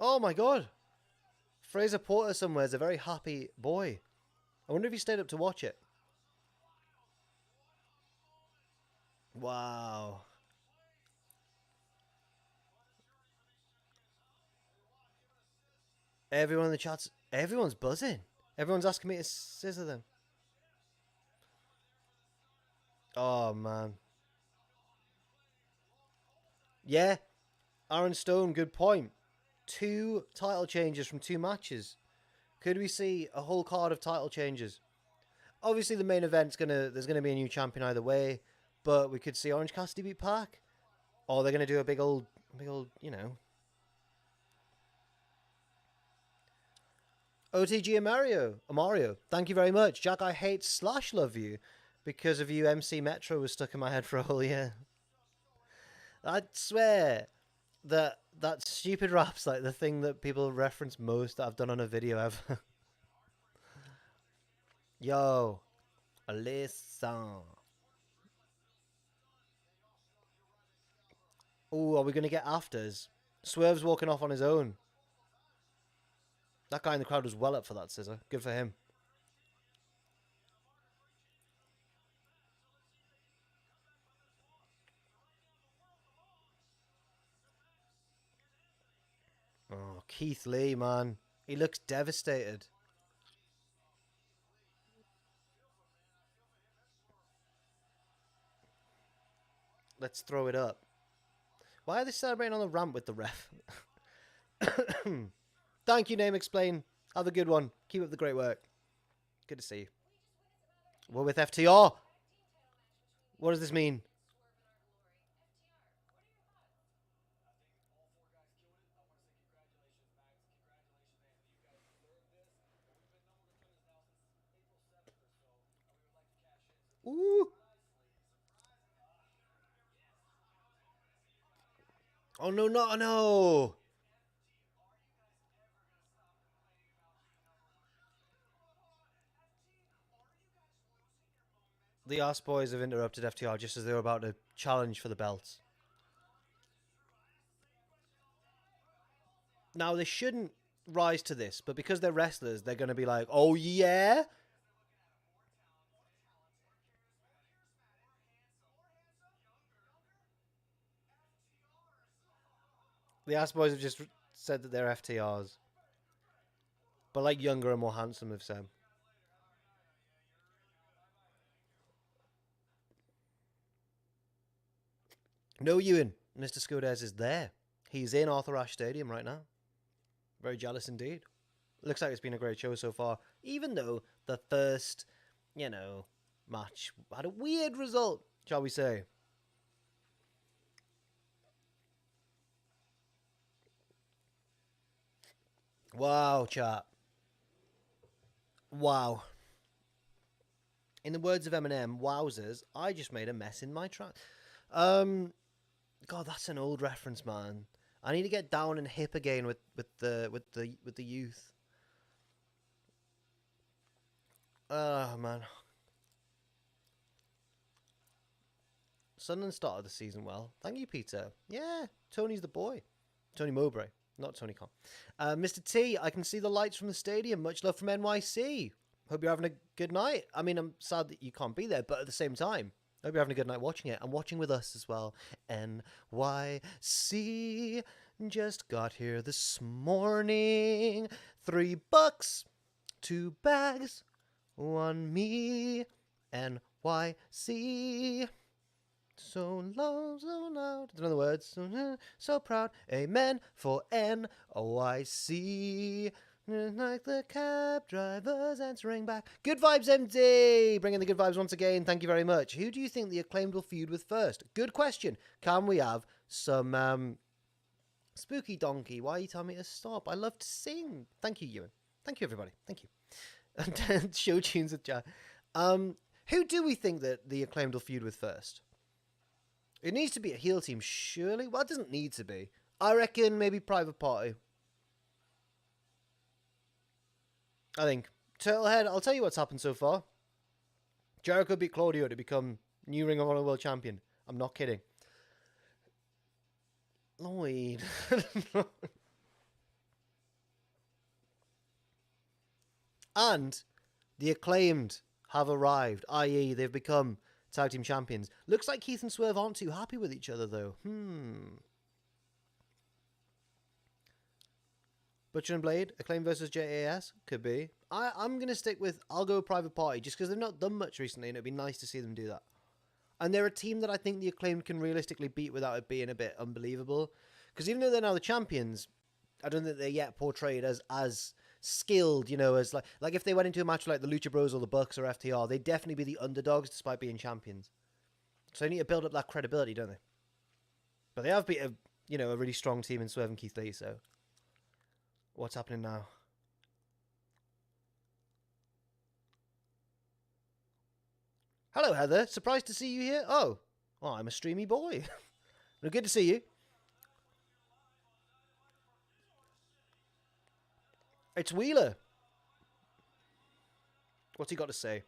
Oh my god. Fraser Porter somewhere is a very happy boy. I wonder if he stayed up to watch it. Wow. Everyone in the chat's... Everyone's buzzing. Everyone's asking me to scissor them. Oh, man. Yeah. Aaron Stone, good point. 2 title changes from 2 matches. Could we see a whole card of title changes? Obviously, the main event's there's gonna be a new champion either way, but we could see Orange Cassidy beat Pac, or they're gonna do a big old, you know. OTG Amario, thank you very much. Jack, I hate / love you. Because of you, MC Metro was stuck in my head for a whole year. I swear that stupid rap's like the thing that people reference most that I've done on a video ever. Yo, Alyssa. Oh, are we going to get afters? Swerve's walking off on his own. That guy in the crowd was well up for that scissor. Good for him. Oh, Keith Lee, man. He looks devastated. Let's throw it up. Why are they celebrating on the ramp with the ref? Thank you, Name Explain. Have a good one. Keep up the great work. Good to see you. We're with FTR. What does this mean? Ooh. Oh, no, no. The Ass Boys have interrupted FTR just as they were about to challenge for the belts. Now, they shouldn't rise to this, but because they're wrestlers, they're going to be like, oh, yeah? The Ass Boys have just said that they're FTRs. But like younger and more handsome, have said. No, Ewan. Mr. Scudez is there. He's in Arthur Ashe Stadium right now. Very jealous indeed. Looks like it's been a great show so far. Even though the first, match had a weird result, shall we say. Wow, chat. Wow. In the words of Eminem, wowzers, I just made a mess in my track. God, that's an old reference, man. I need to get down and hip again with the youth. Oh, man. Sunderland started the season well. Thank you, Peter. Yeah, Tony's the boy. Tony Mowbray, not Tony Khan. Mr. T, I can see the lights from the stadium. Much love from NYC. Hope you're having a good night. I mean, I'm sad that you can't be there, but at the same time, hope you're having a good night watching it and watching with us as well. NYC just got here this morning. $3, 2 bags, 1 me. NYC. So low, so loud. In other words, so proud. Amen for NYC. Like the cab drivers answering back. Good vibes, MD. Bringing the good vibes once again. Thank you very much. Who do you think the Acclaimed will feud with first? Good question. Can we have some spooky donkey? Why are you telling me to stop? I love to sing. Thank you, Ewan. Thank you, everybody. Thank you. And show tunes with Jack. Who do we think that the Acclaimed will feud with first? It needs to be a heel team, surely? Well, it doesn't need to be. I reckon maybe Private Party. I think. Turtlehead, I'll tell you what's happened so far. Jericho beat Claudio to become new Ring of Honor World Champion. I'm not kidding. Lloyd. And the Acclaimed have arrived, i.e. they've become tag team champions. Looks like Keith and Swerve aren't too happy with each other, though. Butcher and Blade, Acclaim versus JAS, could be. I'm going to stick with, I'll go Private Party, just because they've not done much recently, and it'd be nice to see them do that. And they're a team that I think the Acclaimed can realistically beat without it being a bit unbelievable. Because even though they're now the champions, I don't think they're yet portrayed as skilled, as like if they went into a match like the Lucha Bros or the Bucks or FTR, they'd definitely be the underdogs despite being champions. So they need to build up that credibility, don't they? But they have beat a really strong team in Swerve and Keith Lee, so what's happening now? Hello, Heather. Surprised to see you here. Oh, I'm a streamy boy. Well, good to see you. It's Wheeler. What's he got to say?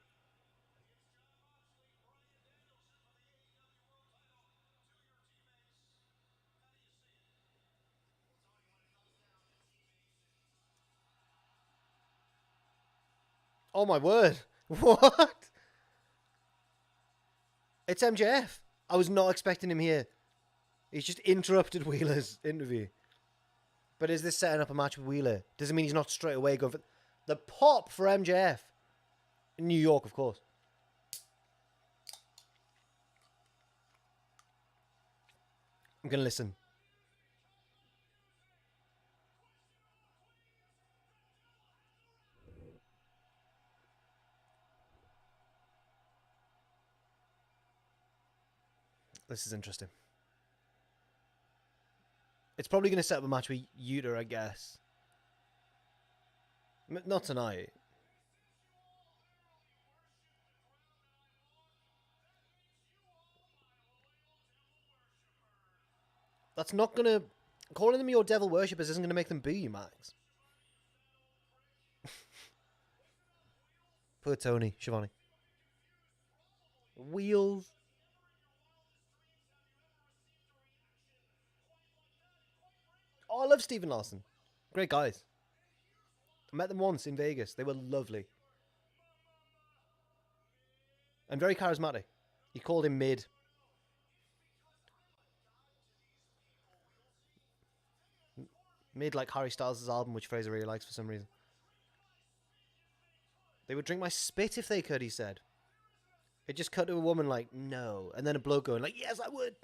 Oh my word. What? It's MJF. I was not expecting him here. He's just interrupted Wheeler's interview. But is this setting up a match with Wheeler? Doesn't mean he's not straight away going for the pop for MJF. In New York, of course. I'm going to listen. This is interesting. It's probably going to set up a match with Yuta, I guess. Not tonight. That's not going to... Calling them your devil worshippers isn't going to make them boo you, Max. Poor Toni, Shivani. Wheels. Oh, I love Stephen Larson. Great guys. I met them once in Vegas. They were lovely. And very charismatic. He called him mid. Mid like Harry Styles' album, which Fraser really likes for some reason. They would drink my spit if they could, he said. It just cut to a woman like, no. And then a bloke going like, yes, I would.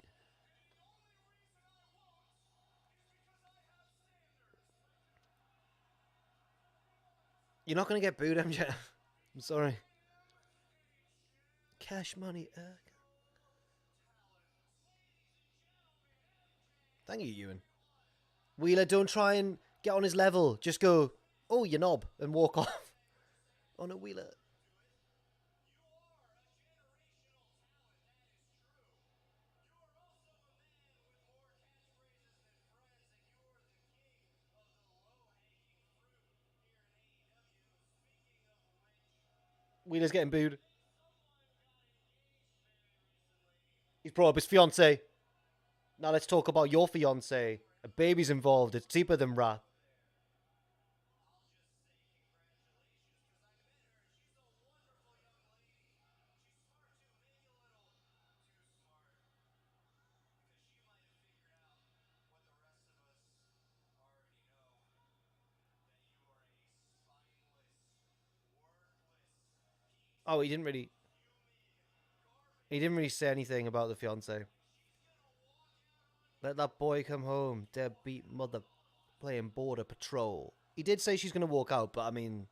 You're not going to get booed, MJ. I'm sorry. Cash money. Thank you, Ewan. Wheeler, don't try and get on his level. Just go, oh, you knob, and walk off. Oh, no, Wheeler. Wheeler's getting booed. He's brought up his fiance. Now let's talk about your fiance. A baby's involved. It's deeper than rap. Oh, he didn't really say anything about the fiance. Let that boy come home. Deadbeat mother playing border patrol. He did say she's going to walk out, but I mean...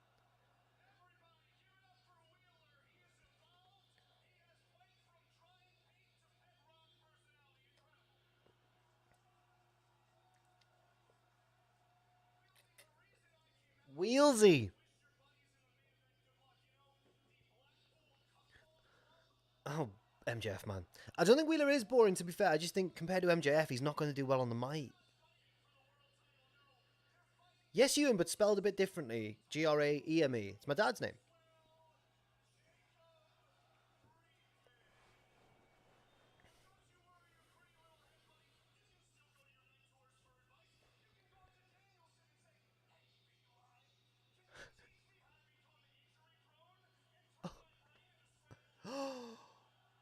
Wheelsy. Oh, MJF, man. I don't think Wheeler is boring, to be fair. I just think compared to MJF, he's not going to do well on the mic. Yes, Ewan, but spelled a bit differently. Grame. It's my dad's name.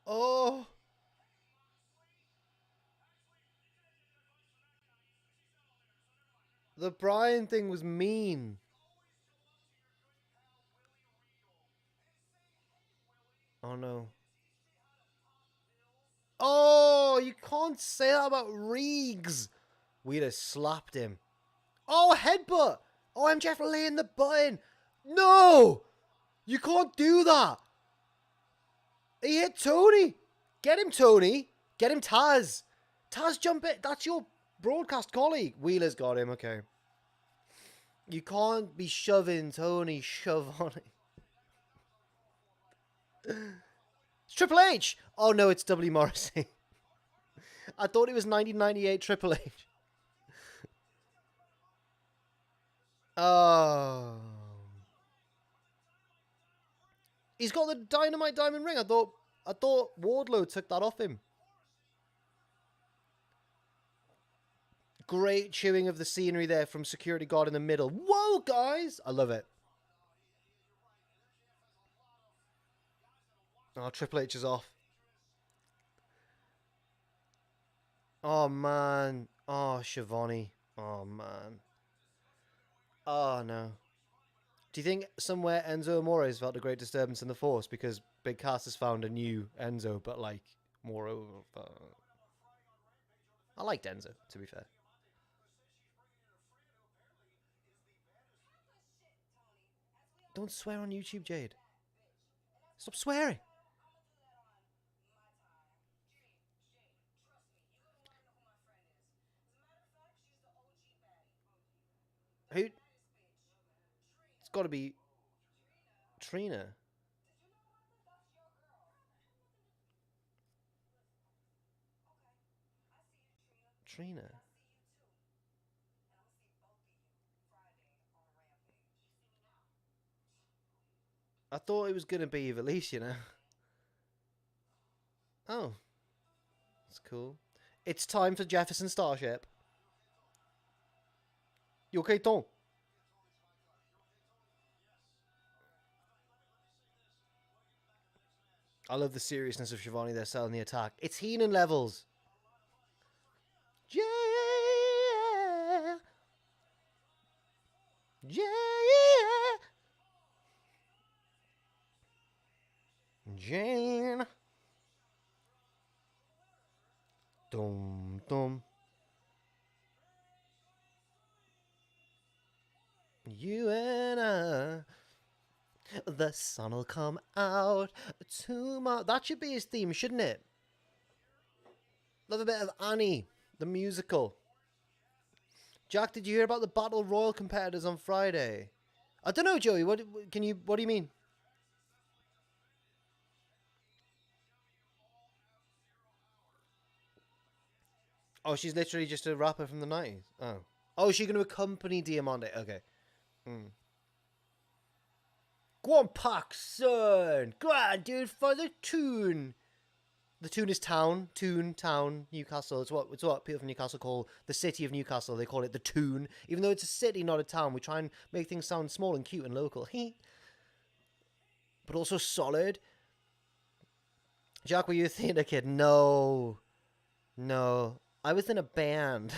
Oh! The Bryan thing was mean. Oh, no. Oh, you can't say that about Reegs. Wheeler slapped him. Oh, headbutt. Oh, MJF laying the button. No! You can't do that. He hit Toni. Get him, Toni. Get him, Taz. Taz, jump it. That's your broadcast colleague. Wheeler's got him, okay. You can't be shoving Toni. Shove on it. It's Triple H. Oh, no, it's W. Morrissey. I thought it was 1998 Triple H. Oh. He's got the Dynamite Diamond Ring. I thought Wardlow took that off him. Great chewing of the scenery there from security guard in the middle. Whoa, guys! I love it. Oh, Triple H is off. Oh, man. Oh, Shivani. Oh, man. Oh, no. Do you think somewhere Enzo Amore has felt a great disturbance in the Force because Big Cass has found a new Enzo, but like, moreover... I liked Enzo, to be fair. Don't swear on YouTube, Jade. Stop swearing. Who? It's got to be Trina. Trina. I thought it was going to be Evilise, you know. Oh. That's cool. It's time for Jefferson Starship. You okay, Tom? I love the seriousness of Shivani. They're selling the attack. It's Heenan levels. Yeah. Yeah. Jane. Dum dum. You and I. The sun'll come out tomorrow. That should be his theme, shouldn't it? Love a bit of Annie, the musical. Jack, did you hear about the Battle Royal competitors on Friday? I don't know, Joey. What do you mean? Oh, she's literally just a rapper from the 90s. Oh. Oh, is she going to accompany D.M.D? Okay. Go on, Pac, son. Go on, dude, for the tune. The tune is town, Newcastle. It's what people from Newcastle call the city of Newcastle. They call it the tune. Even though it's a city, not a town, we try and make things sound small and cute and local. But also solid. Jack, were you a theatre kid? No. I was in a band.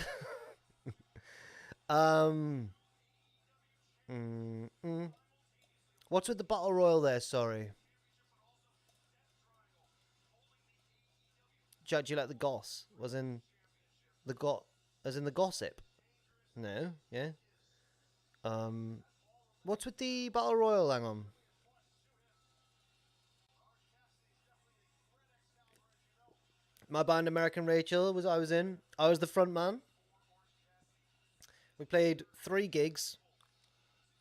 What's with the Battle Royal there? Sorry. Jack, do you like the goss? As in the gossip? No, yeah. What's with the Battle Royal? Hang on. My band, American Rachel, I was in. I was the front man. We played 3 gigs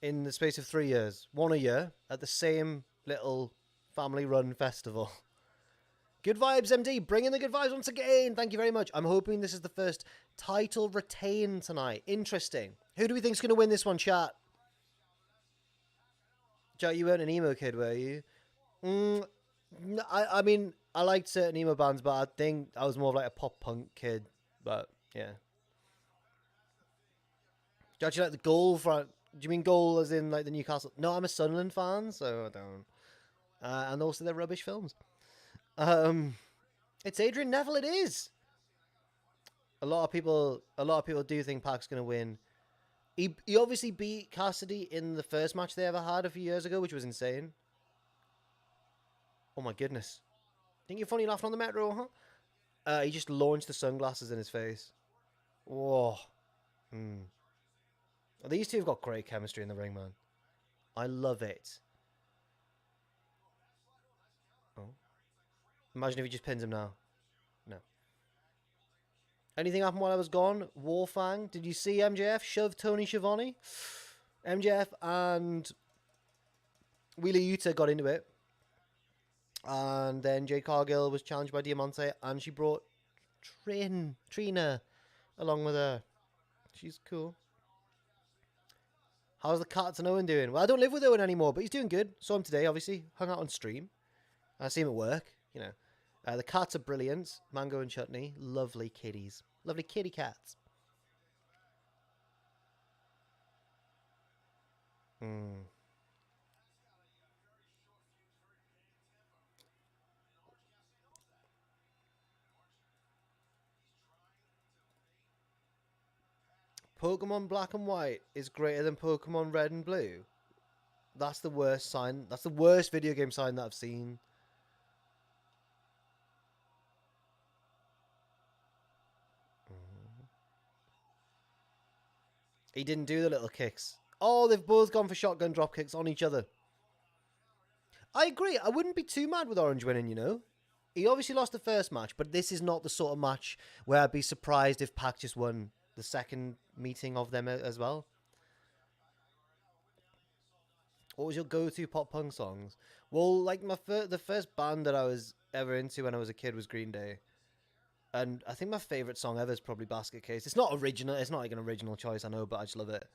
in the space of 3 years. 1 a year at the same little family-run festival. Good vibes, MD. Bring in the good vibes once again. Thank you very much. I'm hoping this is the first title retained tonight. Interesting. Who do we think's going to win this one, chat? Chat, you weren't an emo kid, were you? I mean, I liked certain emo bands, but I think I was more of like a pop punk kid. But, yeah. Do you actually like the goal front? Do you mean goal as in like the Newcastle? No, I'm a Sunderland fan, so I don't. And also they're rubbish films. It's Adrian Neville. It is. A lot of people do think Pac's gonna win. He obviously beat Cassidy in the first match they ever had a few years ago, which was insane. Oh my goodness! Think you're funny laughing on the metro, huh? He just launched the sunglasses in his face. Whoa. These two have got great chemistry in the ring, man. I love it. Oh. Imagine if he just pins him now. No. Anything happened while I was gone? Warfang. Did you see MJF shove Toni Schiavone? MJF and Wheeler Yuta got into it. And then Jade Cargill was challenged by Diamante. And she brought Trina along with her. She's cool. How's the cat and Owen doing? Well, I don't live with Owen anymore, but he's doing good. Saw him today, obviously. Hung out on stream. I see him at work, you know. The cats are brilliant. Mango and chutney. Lovely kitties. Lovely kitty cats. Pokemon Black and White is greater than Pokemon Red and Blue. That's the worst sign. That's the worst video game sign that I've seen. He didn't do the little kicks. Oh, they've both gone for shotgun drop kicks on each other. I agree. I wouldn't be too mad with Orange winning, you know. He obviously lost the first match, but this is not the sort of match where I'd be surprised if Pac just won the second meeting of them as well. What was your go-to pop punk songs? Well, like the first band that I was ever into when I was a kid was Green Day. And I think my favourite song ever is probably Basket Case. It's not original. It's not like an original choice, I know, but I just love it.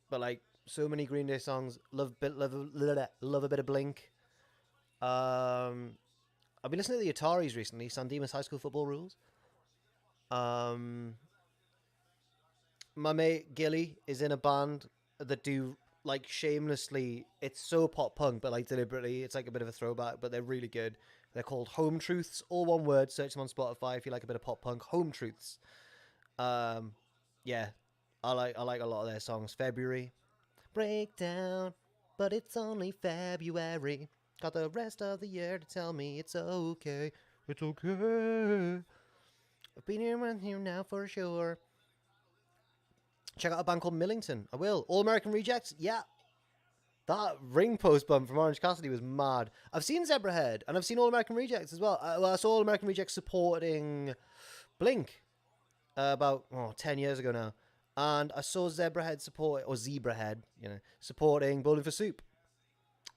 But like, so many Green Day songs. Love a bit of Blink. I've been listening to the Ataris recently. San Dimas High School Football Rules. My mate Gilly is in a band that do like shamelessly. It's so pop punk, but like deliberately, it's like a bit of a throwback. But they're really good. They're called Home Truths, all one word. Search them on Spotify if you like a bit of pop punk. Home Truths. Yeah, I like a lot of their songs. February, Breakdown, but it's only February. Got the rest of the year to tell me it's okay. It's okay. I've been here and here now for sure. Check out a band called Millington. I will. All American Rejects? Yeah. That ring post bump from Orange Cassidy was mad. I've seen Zebrahead, and I've seen All American Rejects as well. I saw All American Rejects supporting Blink about 10 years ago now. And I saw Zebrahead supporting Bowling for Soup.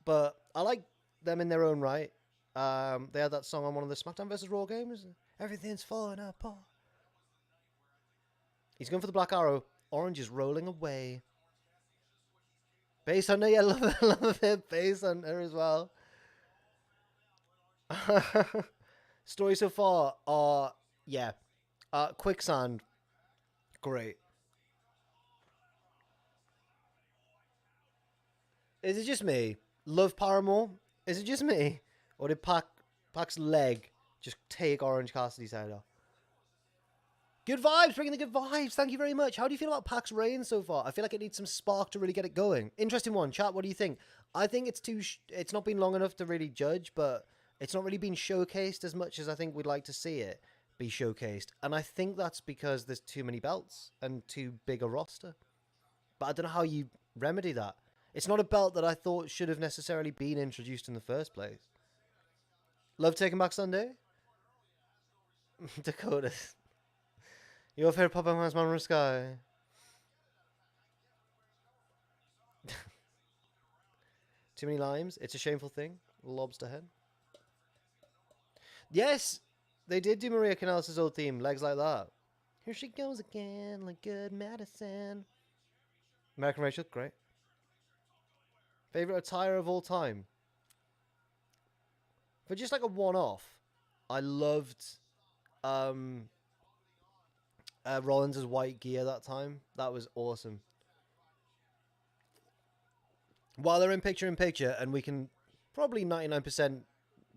But I like them in their own right. They had that song on one of the SmackDown vs. Raw games. Everything's falling apart. He's going for the Black Arrow. Orange is rolling away. Base Hunter, yeah, love a bit of Base Hunter as well. Story so far are, yeah. Quicksand, great. Is it just me? Love Paramore? Is it just me? Or did Pac's leg just take Orange Cassidy's head off? Good vibes, bringing the good vibes. Thank you very much. How do you feel about Pac's reign so far? I feel like it needs some spark to really get it going. Interesting one. Chat, what do you think? I think it's not been long enough to really judge, but it's not really been showcased as much as I think we'd like to see it be showcased. And I think that's because there's too many belts and too big a roster. But I don't know how you remedy that. It's not a belt that I thought should have necessarily been introduced in the first place. Love Taking Back Sunday? Dakota. Your favorite pop man's Man from the Sky. Too many limes. It's a shameful thing. Lobster head. Yes, they did do Maria Canales' old theme, Legs Like That. Here she goes again, like good medicine. American Rachel, great. Favorite attire of all time? For just like a one-off, I loved Rollins' white gear that time. That was awesome. While they're in picture, and we can probably 99%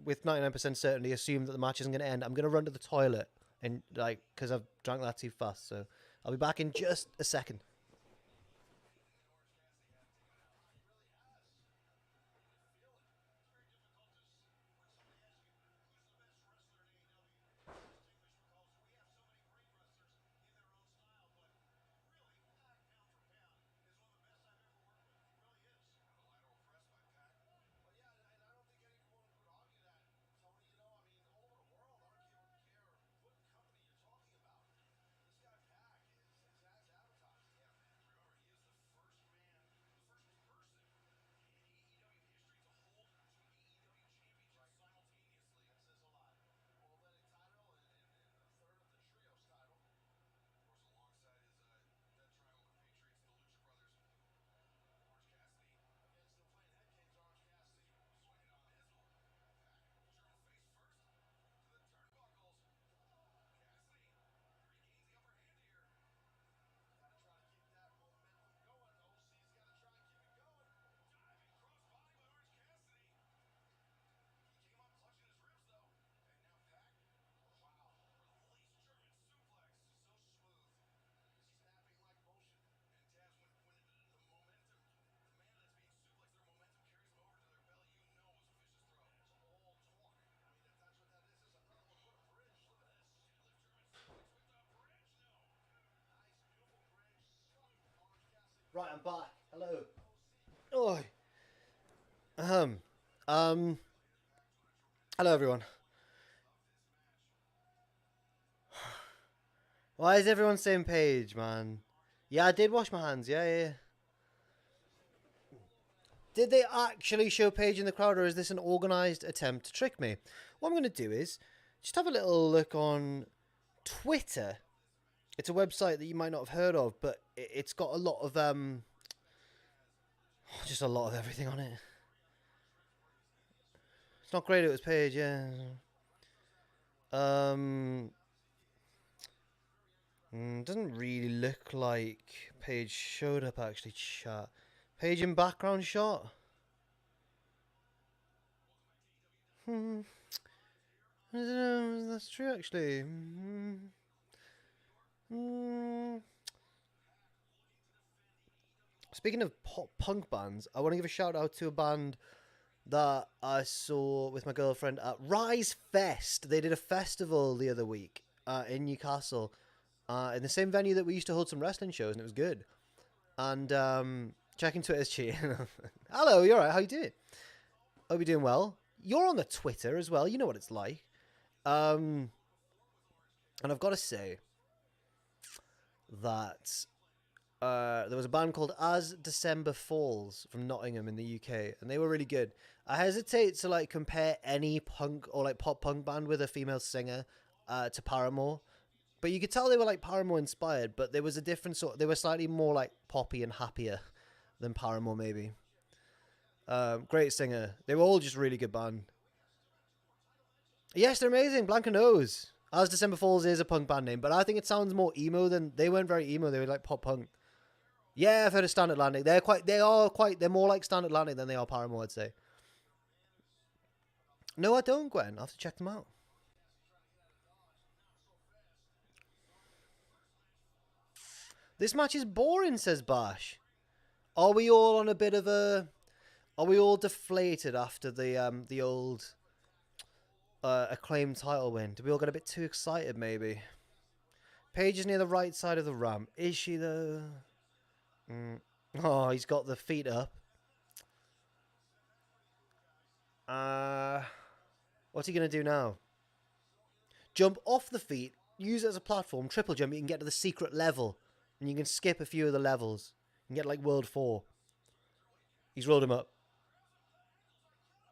with 99% certainty assume that the match isn't going to end, I'm going to run to the toilet and like because I've drank that too fast. So I'll be back in just a second. Right, I'm back. Hello. Oh. Ahem. Um. Hello, everyone. Why is everyone saying Paige, man? Yeah, I did wash my hands. Yeah. Did they actually show Paige in the crowd, or is this an organised attempt to trick me? What I'm going to do is just have a little look on Twitter. It's a website that you might not have heard of, but it's got a lot of just a lot of everything on it. It's not great. It was Paige, yeah. Doesn't really look like Paige showed up actually. Chat. Paige in background shot. I don't know. That's true actually. Speaking of pop punk bands, I want to give a shout out to a band that I saw with my girlfriend at Rise Fest. They did a festival the other week in Newcastle, in the same venue that we used to hold some wrestling shows, and it was good. And checking Twitter's cheating. Hello, you alright? How you doing? Hope you're doing well. You're on the Twitter as well. You know what it's like. And I've got to say that there was a band called As December Falls from Nottingham in the UK, and they were really good. I hesitate to like compare any punk or like pop punk band with a female singer to Paramore, but you could tell they were like Paramore inspired, but there was a different sort. They were slightly more like poppy and happier than Paramore maybe. Great singer. They were all just really good band. Yes, they're amazing. Blanca knows. As December Falls is a punk band name, but I think it sounds more emo than they weren't very emo. They were like pop punk. Yeah, I've heard of Stand Atlantic. They're more like Stand Atlantic than they are Paramore, I'd say. No, I don't, Gwen. I'll have to check them out. This match is boring, says Bash. Are we all on a bit of a... Are we all deflated after the old Acclaimed title win? Did we all get a bit too excited, maybe? Paige is near the right side of the ramp. Is she, though? Oh, he's got the feet up. What's he going to do now? Jump off the feet, use it as a platform, triple jump, you can get to the secret level. And you can skip a few of the levels. You can get like World 4. He's rolled him up.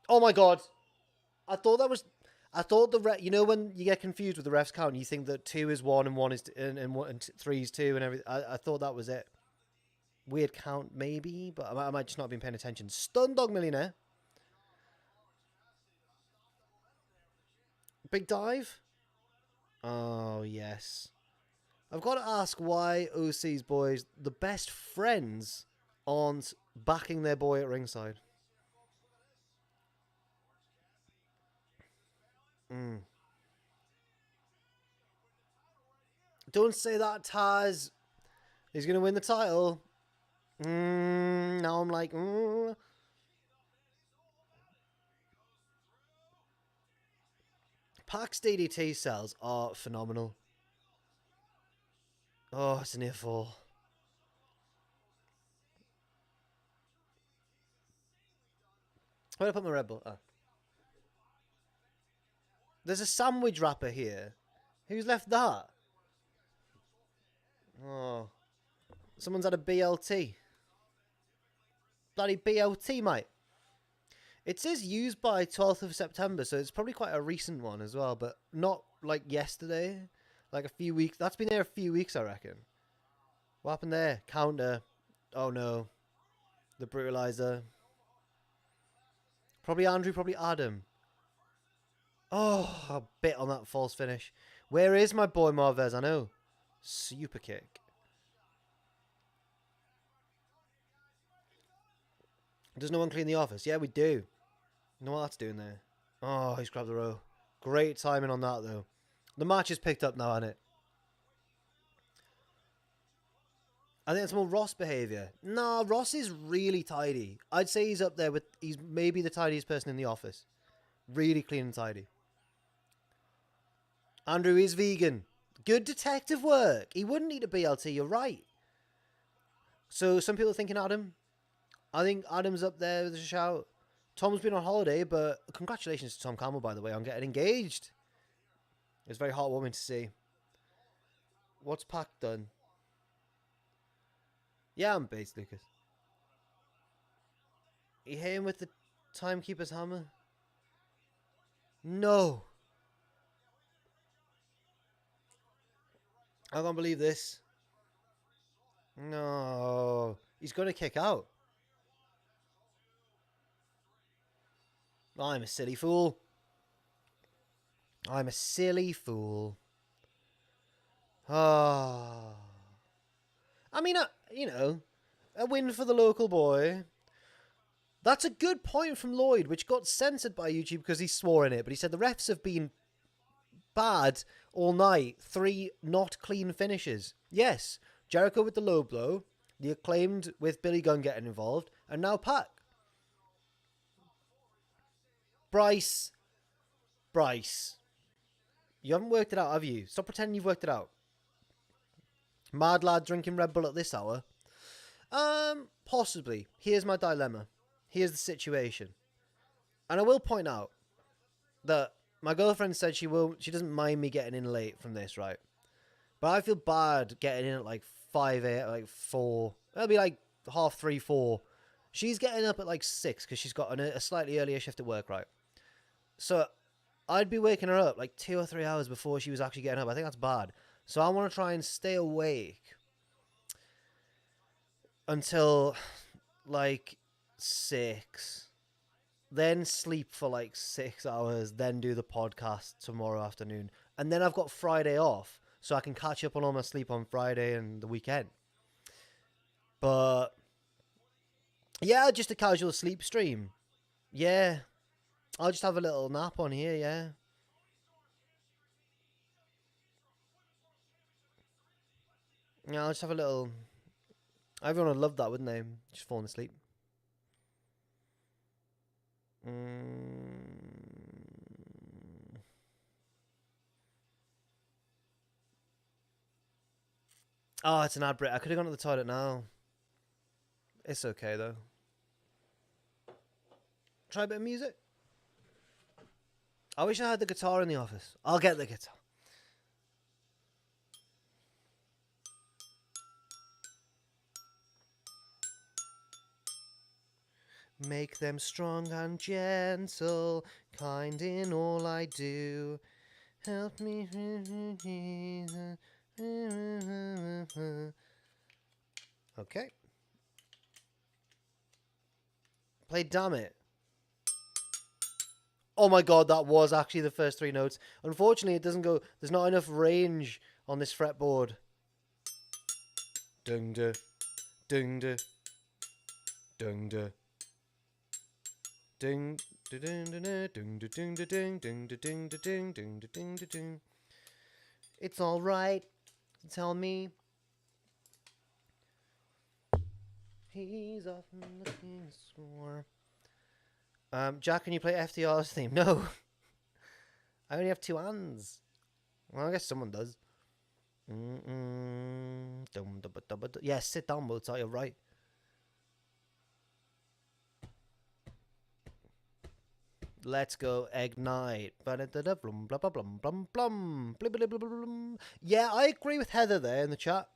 Oh my god. I thought that was... I thought you know when you get confused with the refs count, you think that 2 is 1 and 1 is and 3 is 2 and everything. I thought that was it. Weird count maybe, but I might just not have been paying attention. Stun Dog Millionaire. Big dive. Oh yes. I've got to ask why OC's boys, the best friends, aren't backing their boy at ringside. Don't say that, Taz. He's going to win the title. Now I'm like, Pac's DDT cells are phenomenal. Oh, it's a near fall. Where did I put my Red Bull? Oh. There's a sandwich wrapper here. Who's left that? Oh. Someone's had a BLT. Bloody BLT, mate. It says used by 12th of September, so it's probably quite a recent one as well, but not like yesterday. Like a few weeks. That's been there a few weeks, I reckon. What happened there? Counter. Oh no. The brutalizer. Probably Andrew, probably Adam. Oh, a bit on that false finish. Where is my boy Marvez? I know. Super kick. Does no one clean the office? Yeah, we do. You know what that's doing there? Oh, he's grabbed the row. Great timing on that, though. The match is picked up now, hasn't it? I think it's more Ross behaviour. Nah, Ross is really tidy. I'd say he's up there with... He's maybe the tidiest person in the office. Really clean and tidy. Andrew is vegan. Good detective work. He wouldn't need a BLT, you're right. So, some people are thinking Adam. I think Adam's up there with a shout. Tom's been on holiday, but congratulations to Tom Campbell, by the way, on getting engaged. It was very heartwarming to see. What's Pac done? Yeah, I'm based, Lucas. You hit him with the timekeeper's hammer? No. I can't believe this. No. He's going to kick out. I'm a silly fool. I'm a silly fool. Ah. I mean, you know, a win for the local boy. That's a good point from Lloyd, which got censored by YouTube because he swore in it. But he said the refs have been bad all night. 3 not clean finishes. Yes, Jericho with the low blow, the Acclaimed with Billy Gunn getting involved, and now Pac. Bryce. You haven't worked it out, have you? Stop pretending you've worked it out. Mad lad drinking Red Bull at this hour? Possibly. Here's my dilemma. Here's the situation. And I will point out that my girlfriend said she doesn't mind me getting in late from this, right? But I feel bad getting in at like 5 a.m., like 4. It'll be like 3:30, 4. She's getting up at like 6 because she's got a slightly earlier shift at work, right? So I'd be waking her up like 2 or 3 hours before she was actually getting up. I think that's bad. So I want to try and stay awake until like 6. Then sleep for like 6 hours. Then do the podcast tomorrow afternoon. And then I've got Friday off. So I can catch up on all my sleep on Friday and the weekend. But yeah, just a casual sleep stream. Yeah. I'll just have a little nap on here, yeah. Yeah, I'll just have a little... Everyone would love that, wouldn't they? Just falling asleep. Oh, it's an ad break. I could have gone to the toilet now. It's okay, though. Try a bit of music. I wish I had the guitar in the office. I'll get the guitar. Make them strong and gentle, kind in all I do. Help me. Okay. Play Damn It. Oh my god, that was actually the first 3 notes. Unfortunately, it doesn't go... There's not enough range on this fretboard. Dung da, dung da, dung da. Ding da ding da ding da ding da ding ding da ding da ding ding da ding da ding. It's all right. Tell me. He's often looking for. Jack, can you play FTR's theme? No. I only have 2 hands. Well, I guess someone does. Yes, sit down, Mozart. You're right. Let's go ignite. Yeah, I agree with Heather there in the chat,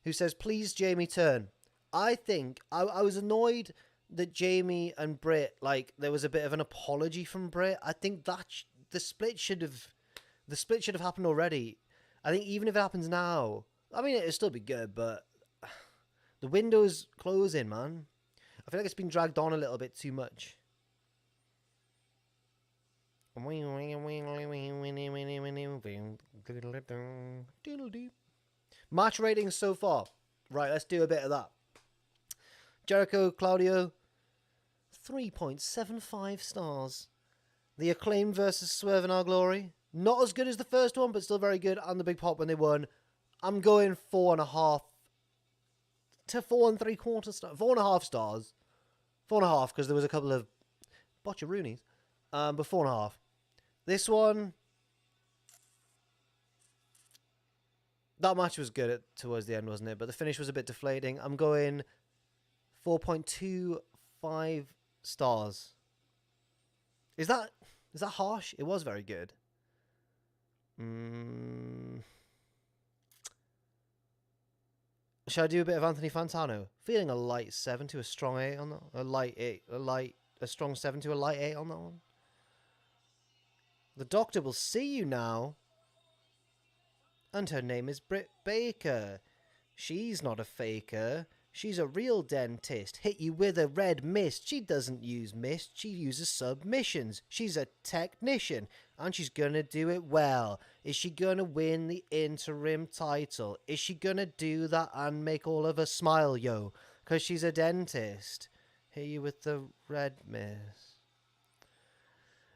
who says, please, Jamie, turn. I think I was annoyed that Jamie and Britt, like, there was a bit of an apology from Britt. I think that the split should have happened already. I think even if it happens now, I mean, it'll still be good, but the window's closing, man. I feel like it's been dragged on a little bit too much. Match ratings so far. Right, let's do a bit of that. Jericho, Claudio, 3.75 stars. The Acclaimed versus Swerve in Our Glory. Not as good as the first one, but still very good. And the big pop when they won. I'm going 4.5 to 4.75 stars. 4.5 stars. 4.5 because there was a couple of botcheroonies. But 4.5. This one, that match was good towards the end, wasn't it? But the finish was a bit deflating. I'm going 4.25 stars. Is that harsh? It was very good. Shall I do a bit of Anthony Fantano? Feeling a light 7 to a strong 8 on that. A light 8. A strong 7 to a light 8 on that one. The doctor will see you now. And her name is Britt Baker. She's not a faker. She's a real dentist. Hit you with a red mist. She doesn't use mist. She uses submissions. She's a technician. And she's going to do it well. Is she going to win the interim title? Is she going to do that and make all of us smile, yo? Because she's a dentist. Hit you with the red mist.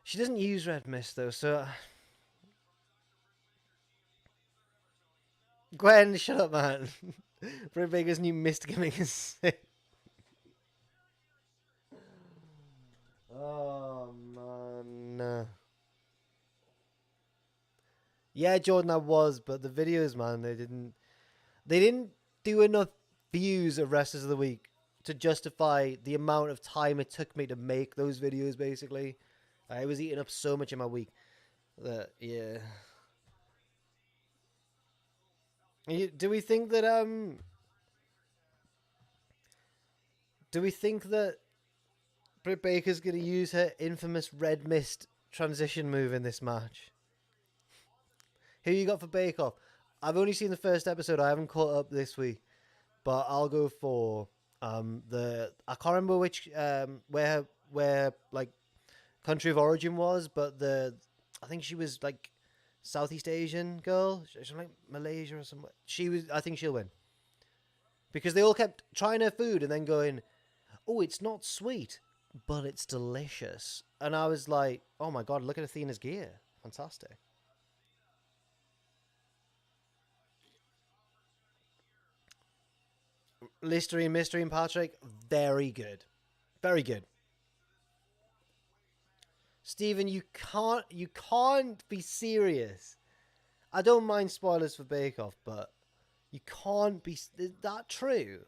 She doesn't use red mist, though, so... Gwen, shut up, man. Britt Baker's new mist gimmick is sick. Oh, man. Yeah, Jordan, I was, but the videos, man, they didn't do enough views of Wrestlers of the Week to justify the amount of time it took me to make those videos, basically. I was eating up so much in my week that, yeah. Do we think that Britt Baker's going to use her infamous red mist transition move in this match? Who you got for Bake Off? I've only seen the first episode. I haven't caught up this week, but I'll go for I can't remember which where like country of origin was, but I think she was like Southeast Asian girl. She's from like Malaysia or somewhere. I think she'll win. Because they all kept trying her food and then going, oh, it's not sweet, but it's delicious. And I was like, oh my god, look at Athena's gear. Fantastic. Listerine, Mystery, and Patrick, very good. Very good. Stephen, you can't be serious. I don't mind spoilers for Bake Off, but you can't be... Is that true?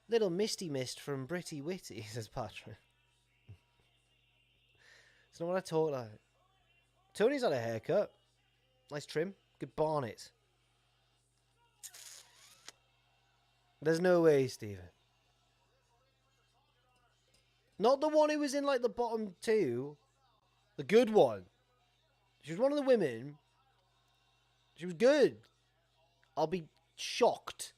Little misty mist from Britty Witty, says Patrick. It's not what I talk like. Tony's had a haircut. Nice trim. Good bonnet. There's no way, Stephen. Not the one who was in like the bottom two. The good one. She was one of the women. She was good. I'll be shocked.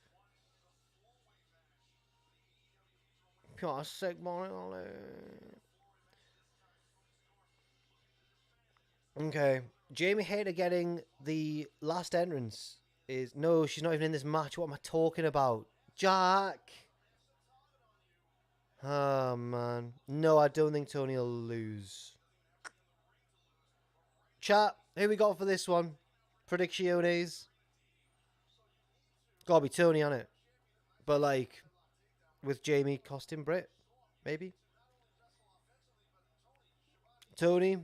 Okay. Jamie Hayter getting the last entrance is... No, she's not even in this match. What am I talking about? Jack! Oh, man. No, I don't think Toni will lose. Chat, who we got for this one? Predicciones. Gotta be Toni on it. But, like, with Jamie costing Britt, maybe? Toni.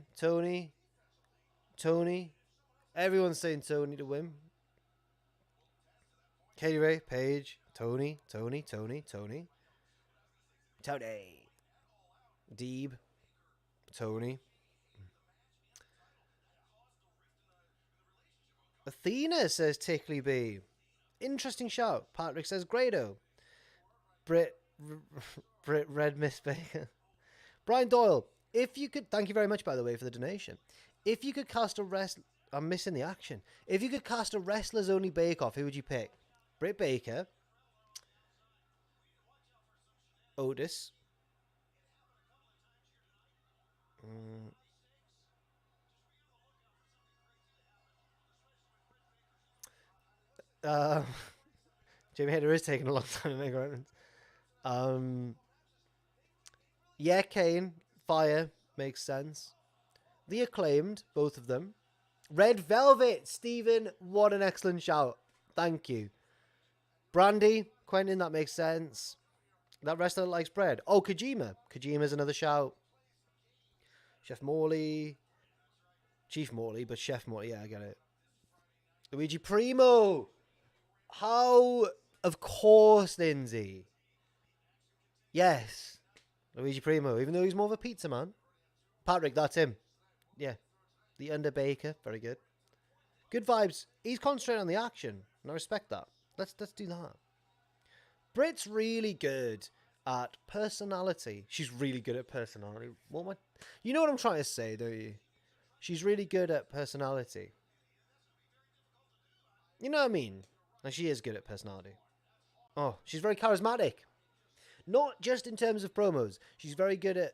Everyone's saying Toni to win. Katie Ray, Paige, Toni. Deeb, Toni. Athena says Tickly B. Interesting shout. Patrick says Grado. Britt Red Miss Baker. Brian Doyle, if you could... Thank you very much, by the way, for the donation. If you could cast a wrestler... I'm missing the action. If you could cast a wrestlers only bake-off, who would you pick? Britt Baker. Otis. Jamie Hayter is taking a long time to make a reference. Yeah, Kane. Fire. Makes sense. The Acclaimed. Both of them. Red Velvet. Stephen. What an excellent shout. Thank you. Brandy. Quentin. That makes sense. That wrestler likes bread. Oh, Kojima. Kojima's another shout. Chef Morley. Chief Morley, but Chef Morley. Yeah, I get it. Luigi Primo. How? Of course, Lindsay. Yes. Luigi Primo, even though he's more of a pizza man. Patrick, that's him. Yeah. The Underbaker. Very good. Good vibes. He's concentrating on the action. And I respect that. Let's do that. Britt's really good at personality. She's really good at personality. You know what I'm trying to say, don't you? She's really good at personality. You know what I mean? And she is good at personality. Oh, she's very charismatic. Not just in terms of promos. She's very good at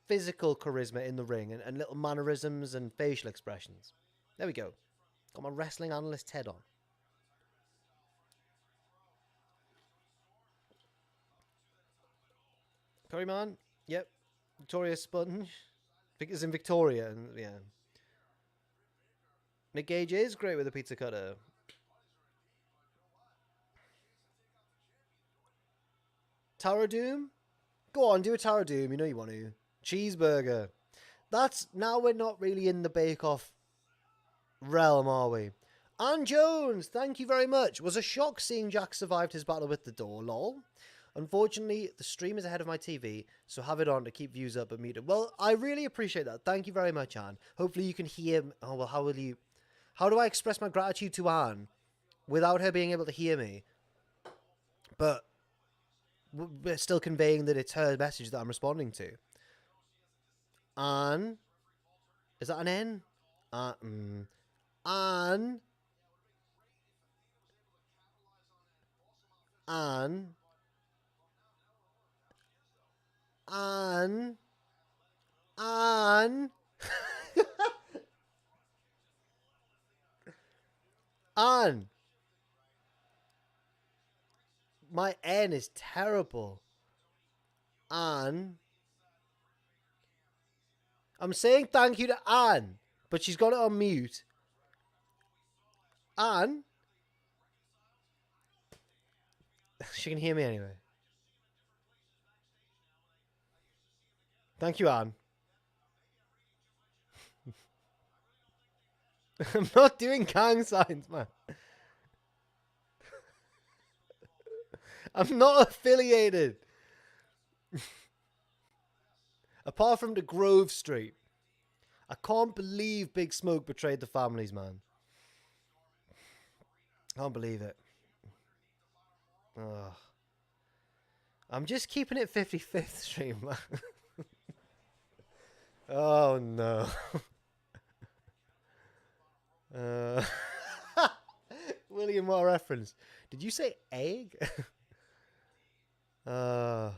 physical charisma in the ring and little mannerisms and facial expressions. There we go. Got my wrestling analyst head on. Curryman. Yep. Victoria Sponge. It's in Victoria. And yeah. Nick Gage is great with a pizza cutter. Tower Doom? Go on, do a Tower Doom. You know you want to. Cheeseburger. That's... Now we're not really in the bake-off realm, are we? Ann Jones, thank you very much. Was a shock seeing Jack survived his battle with the door, lol. Unfortunately, the stream is ahead of my TV, so have it on to keep views up and muted. Well, I really appreciate that. Thank you very much, Anne. Hopefully you can hear... Oh, well, how do I express my gratitude to Anne without her being able to hear me? But we're still conveying that it's her message that I'm responding to. Anne. Is that an N? Anne. Anne. Anne. Anne. My N is terrible. Anne. I'm saying thank you to Anne, but she's got it on mute. Anne. She can hear me anyway. Thank you, Anne. I'm not doing gang signs, man. I'm not affiliated. Apart from the Grove Street. I can't believe Big Smoke betrayed the families, man. Can't believe it. Ugh. I'm just keeping it 55th stream, man. Oh no. uh, William, what a reference. Did you say egg? uh,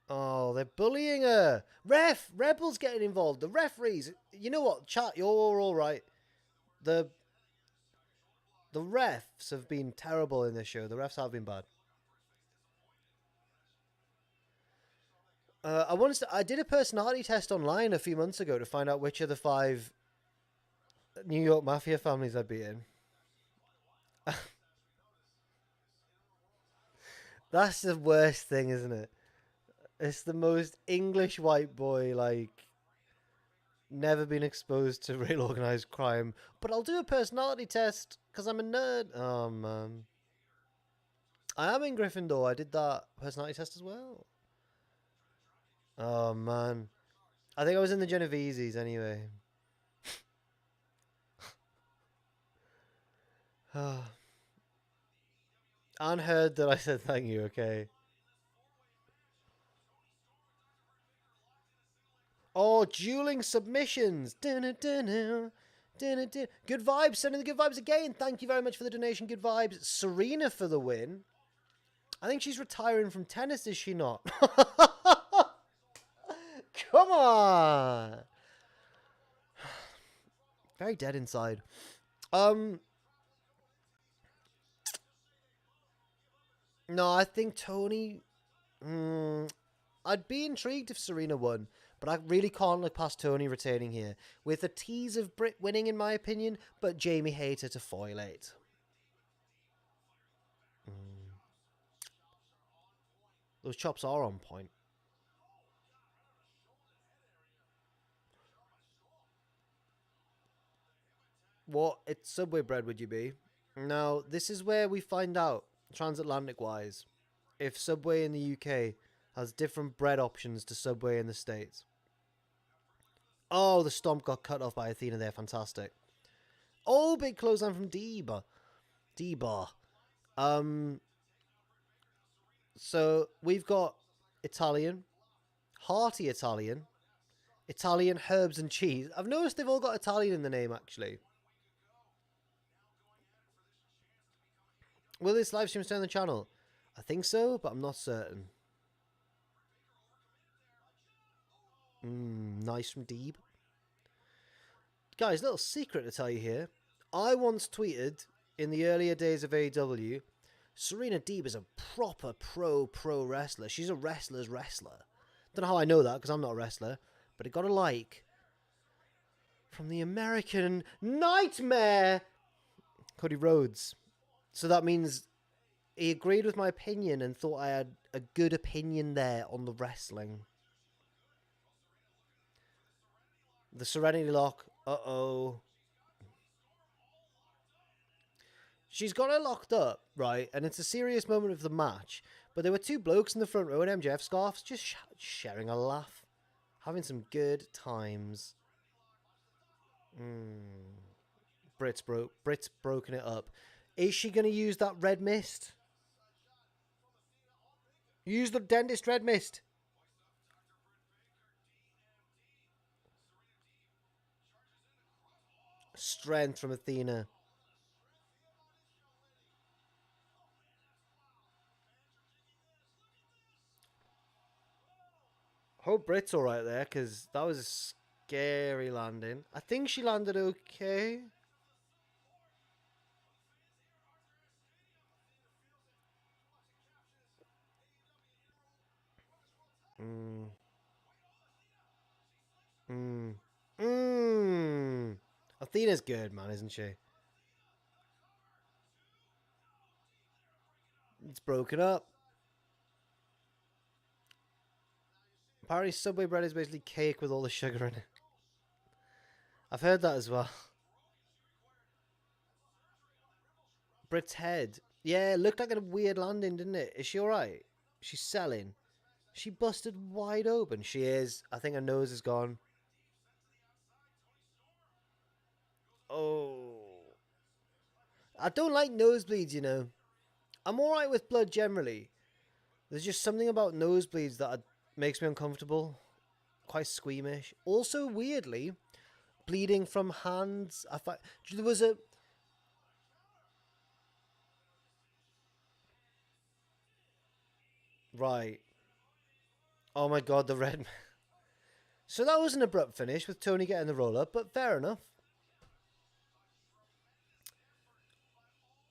oh, they're bullying her. Rebel's getting involved. The referees. You know what, chat? You're all right. The the refs have been terrible in this show. The refs have been bad. I did a personality test online a few months ago to find out which of the 5 New York Mafia families I'd be in. That's the worst thing, isn't it? It's the most English white boy, like, never been exposed to real organized crime. But I'll do a personality test because I'm a nerd. Oh, man. I am in Gryffindor. I did that personality test as well. Oh, man. I think I was in the Genoveses anyway. Anne heard that I said thank you, okay? Oh, dueling submissions. Dun-dun-dun-dun. Dun-dun-dun. Good vibes. Sending the good vibes again. Thank you very much for the donation. Good vibes. Serena for the win. I think she's retiring from tennis, is she not? Come on. Very dead inside. No, I think Toni. I'd be intrigued if Serena won, but I really can't look past Toni retaining here. With a tease of Britt winning, in my opinion, but Jamie Hayter to foil it. Those chops are on point. What Subway bread would you be? Now, this is where we find out, transatlantic-wise, if Subway in the UK has different bread options to Subway in the States. Oh, the stomp got cut off by Athena there. Fantastic. Oh, big clothesline from Deeb. Deeb. So we've got Italian, hearty Italian, Italian herbs and cheese. I've noticed they've all got Italian in the name, actually. Will this live stream stay on the channel? I think so, but I'm not certain. Nice from Deeb. Guys, little secret to tell you here. I once tweeted in the earlier days of AEW, Serena Deeb is a proper pro wrestler. She's a wrestler's wrestler. Don't know how I know that because I'm not a wrestler, but it got a like from the American Nightmare, Cody Rhodes. So that means he agreed with my opinion and thought I had a good opinion there on the wrestling. The Serenity Lock. Uh-oh. She's got her locked up, right? And it's a serious moment of the match. But there were 2 blokes in the front row in MJF scarves just sharing a laugh. Having some good times. Britt's broken it up. Is she going to use that red mist? Use the dentist red mist. Strength from Athena. Hope Britt's alright there, because that was a scary landing. I think she landed okay. Athena's good, man, isn't she? It's broken up. Apparently Subway bread is basically cake with all the sugar in it. I've heard that as well. Britt's head. Yeah, it looked like a weird landing, didn't it? Is she alright? She's selling. She busted wide open. She is. I think her nose is gone. Oh. I don't like nosebleeds, you know. I'm alright with blood generally. There's just something about nosebleeds that makes me uncomfortable. Quite squeamish. Also, weirdly, bleeding from hands. There was a... Right. Oh my god, the red... So that was an abrupt finish with Toni getting the roll-up, but fair enough.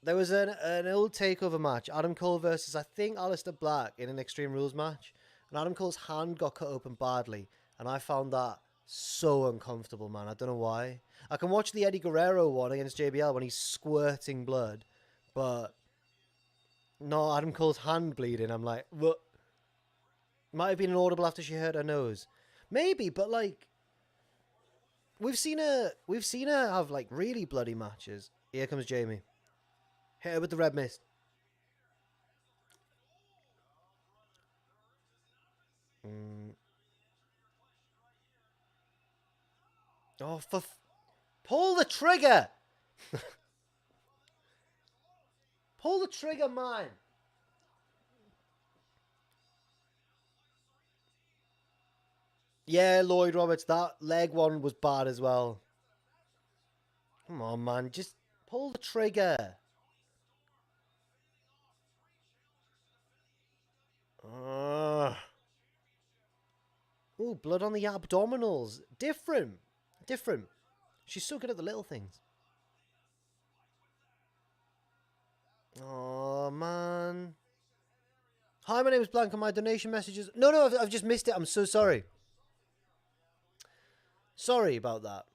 There was an old takeover match. Adam Cole versus, I think, Aleister Black in an Extreme Rules match. And Adam Cole's hand got cut open badly. And I found that so uncomfortable, man. I don't know why. I can watch the Eddie Guerrero one against JBL when he's squirting blood. But no, Adam Cole's hand bleeding. I'm like, what? Might have been inaudible after she hurt her nose. Maybe, but like... We've seen her have like really bloody matches. Here comes Jamie. Hit her with the red mist. Oh, pull the trigger! Pull the trigger, man! Yeah, Lloyd Roberts, that leg one was bad as well. Come on, man, just pull the trigger. Ooh, blood on the abdominals. Different. She's so good at the little things. Oh, man. Hi, my name is Blank, and my donation messages... No, I've just missed it. I'm so sorry. Sorry about that.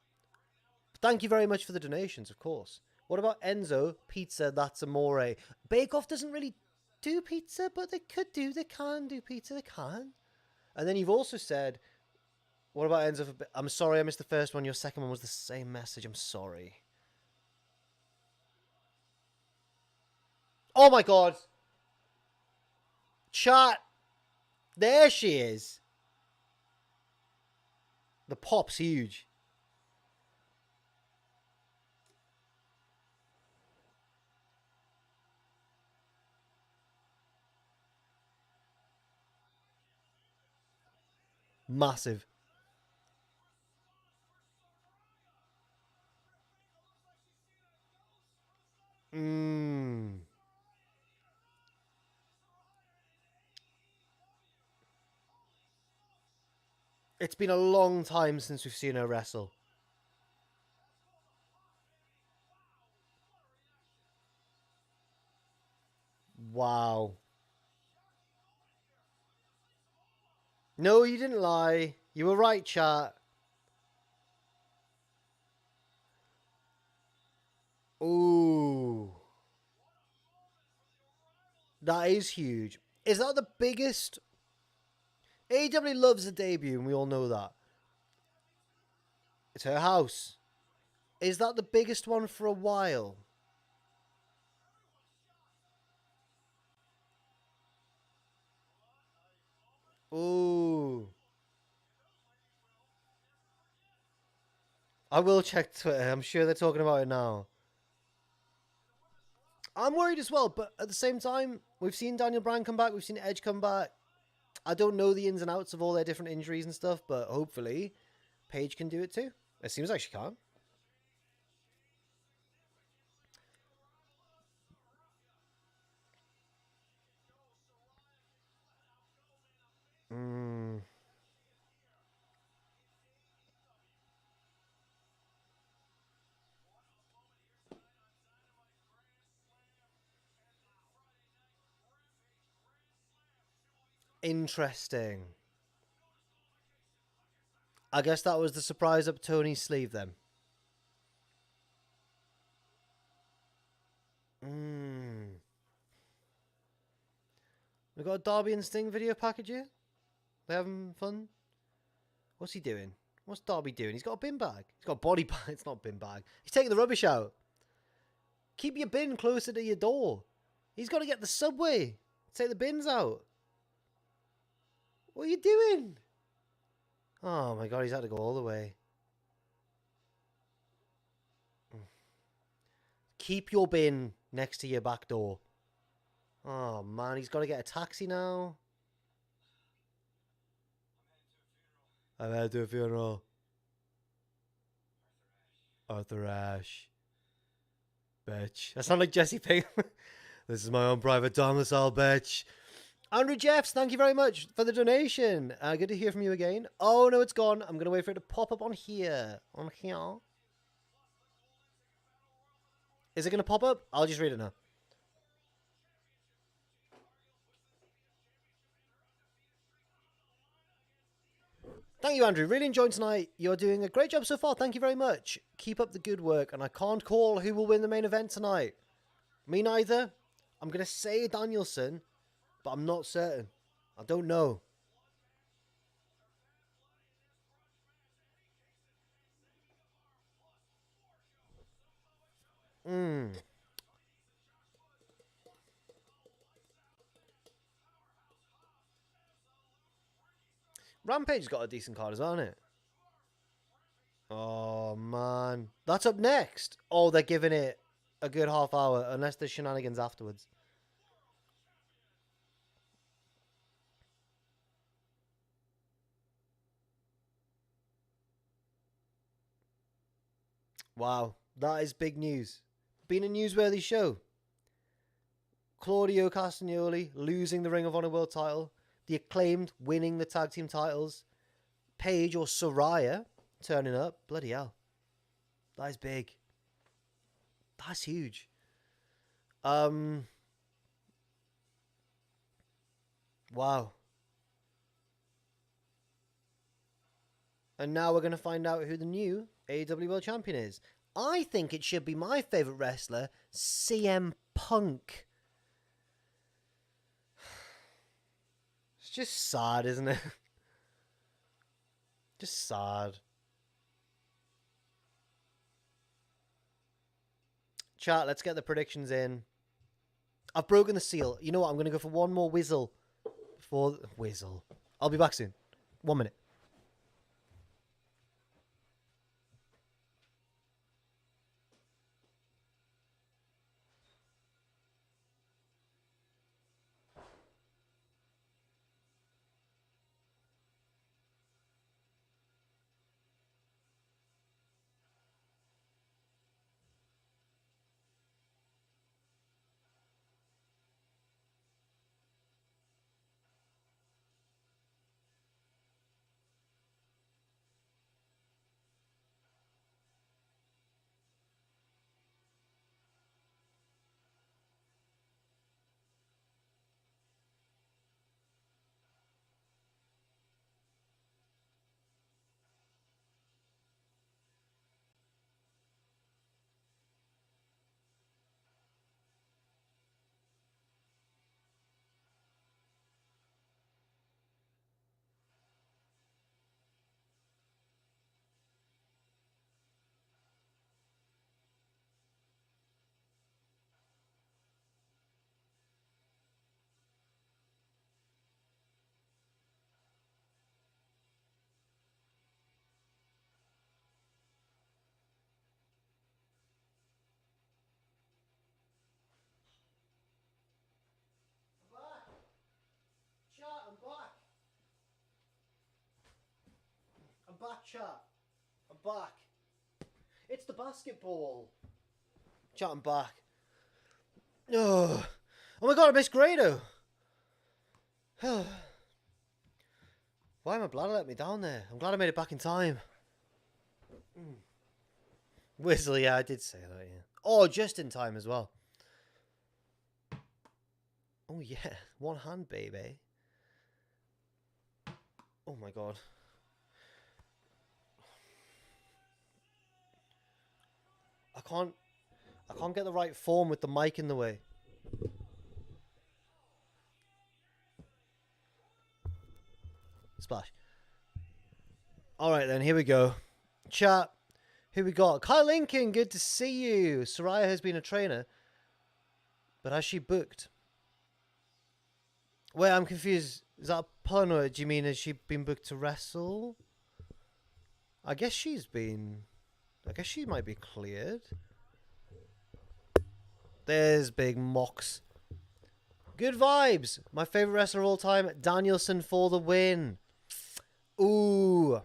Thank you very much for the donations, of course. What about Enzo? Pizza, that's amore. Bake Off doesn't really do pizza, but they could do. They can do pizza. They can. And then you've also said, what about Enzo? I'm sorry I missed the first one. Your second one was the same message. I'm sorry. Oh my god. Chat. There she is. The pop's huge. Massive. It's been a long time since we've seen her wrestle. Wow. No, you didn't lie. You were right, chat. Ooh. That is huge. Is that the biggest... AEW loves a debut, and we all know that. It's her house. Is that the biggest one for a while? Ooh. I will check Twitter. I'm sure they're talking about it now. I'm worried as well, but at the same time, we've seen Daniel Bryan come back. We've seen Edge come back. I don't know the ins and outs of all their different injuries and stuff, but hopefully Paige can do it too. It seems like she can. Interesting. I guess that was the surprise up Tony's sleeve then. We got a Darby and Sting video package here. They having fun? What's he doing? What's Darby doing? He's got a bin bag. He's got a body bag. It's not a bin bag. He's taking the rubbish out. Keep your bin closer to your door. He's got to get the subway. Take the bins out. What are you doing? Oh my god, he's had to go all the way. Keep your bin next to your back door. Oh, man. He's got to get a taxi now. I'm headed to a funeral. Arthur Ashe. Bitch. That sounds like Jesse Pinkman. This is my own private domicile, bitch. Andrew Jeffs, thank you very much for the donation. Good to hear from you again. Oh, no, it's gone. I'm going to wait for it to pop up on here. On here. Is it going to pop up? I'll just read it now. Thank you, Andrew. Really enjoyed tonight. You're doing a great job so far. Thank you very much. Keep up the good work. And I can't call who will win the main event tonight. Me neither. I'm going to say Danielson, but I'm not certain. I don't know. Rampage's got a decent card as well, hasn't it? Oh, man. That's up next. Oh, they're giving it a good half hour, unless there's shenanigans afterwards. Wow, that is big news. Been a newsworthy show. Claudio Castagnoli losing the Ring of Honor World title. The Acclaimed winning the tag team titles. Paige or Saraya turning up. Bloody hell. That is big. That's huge. Wow. And now we're going to find out who the new AEW World Champion is. I think it should be my favourite wrestler, CM Punk. It's just sad, isn't it? Just sad. Chat, let's get the predictions in. I've broken the seal. You know what? I'm going to go for one more whizzle. Whizzle. I'll be back soon. 1 minute. I'm back, chat. I'm back. It's the basketball. Chat, I'm back. Oh my god, I missed Grado. Why my bladder let me down there? I'm glad I made it back in time. Whistle, yeah, I did say that, yeah. Oh, just in time as well. Oh yeah, one hand, baby. Oh my god. I can't get the right form with the mic in the way. Splash. Alright then, here we go. Chat. Who we got? Kyle Lincoln, good to see you. Saraya has been a trainer. But has she booked? Wait, I'm confused. Is that a pun or do you mean has she been booked to wrestle? I guess she might be cleared. There's Big Mox. Good vibes. My favorite wrestler of all time, Danielson for the win. Ooh.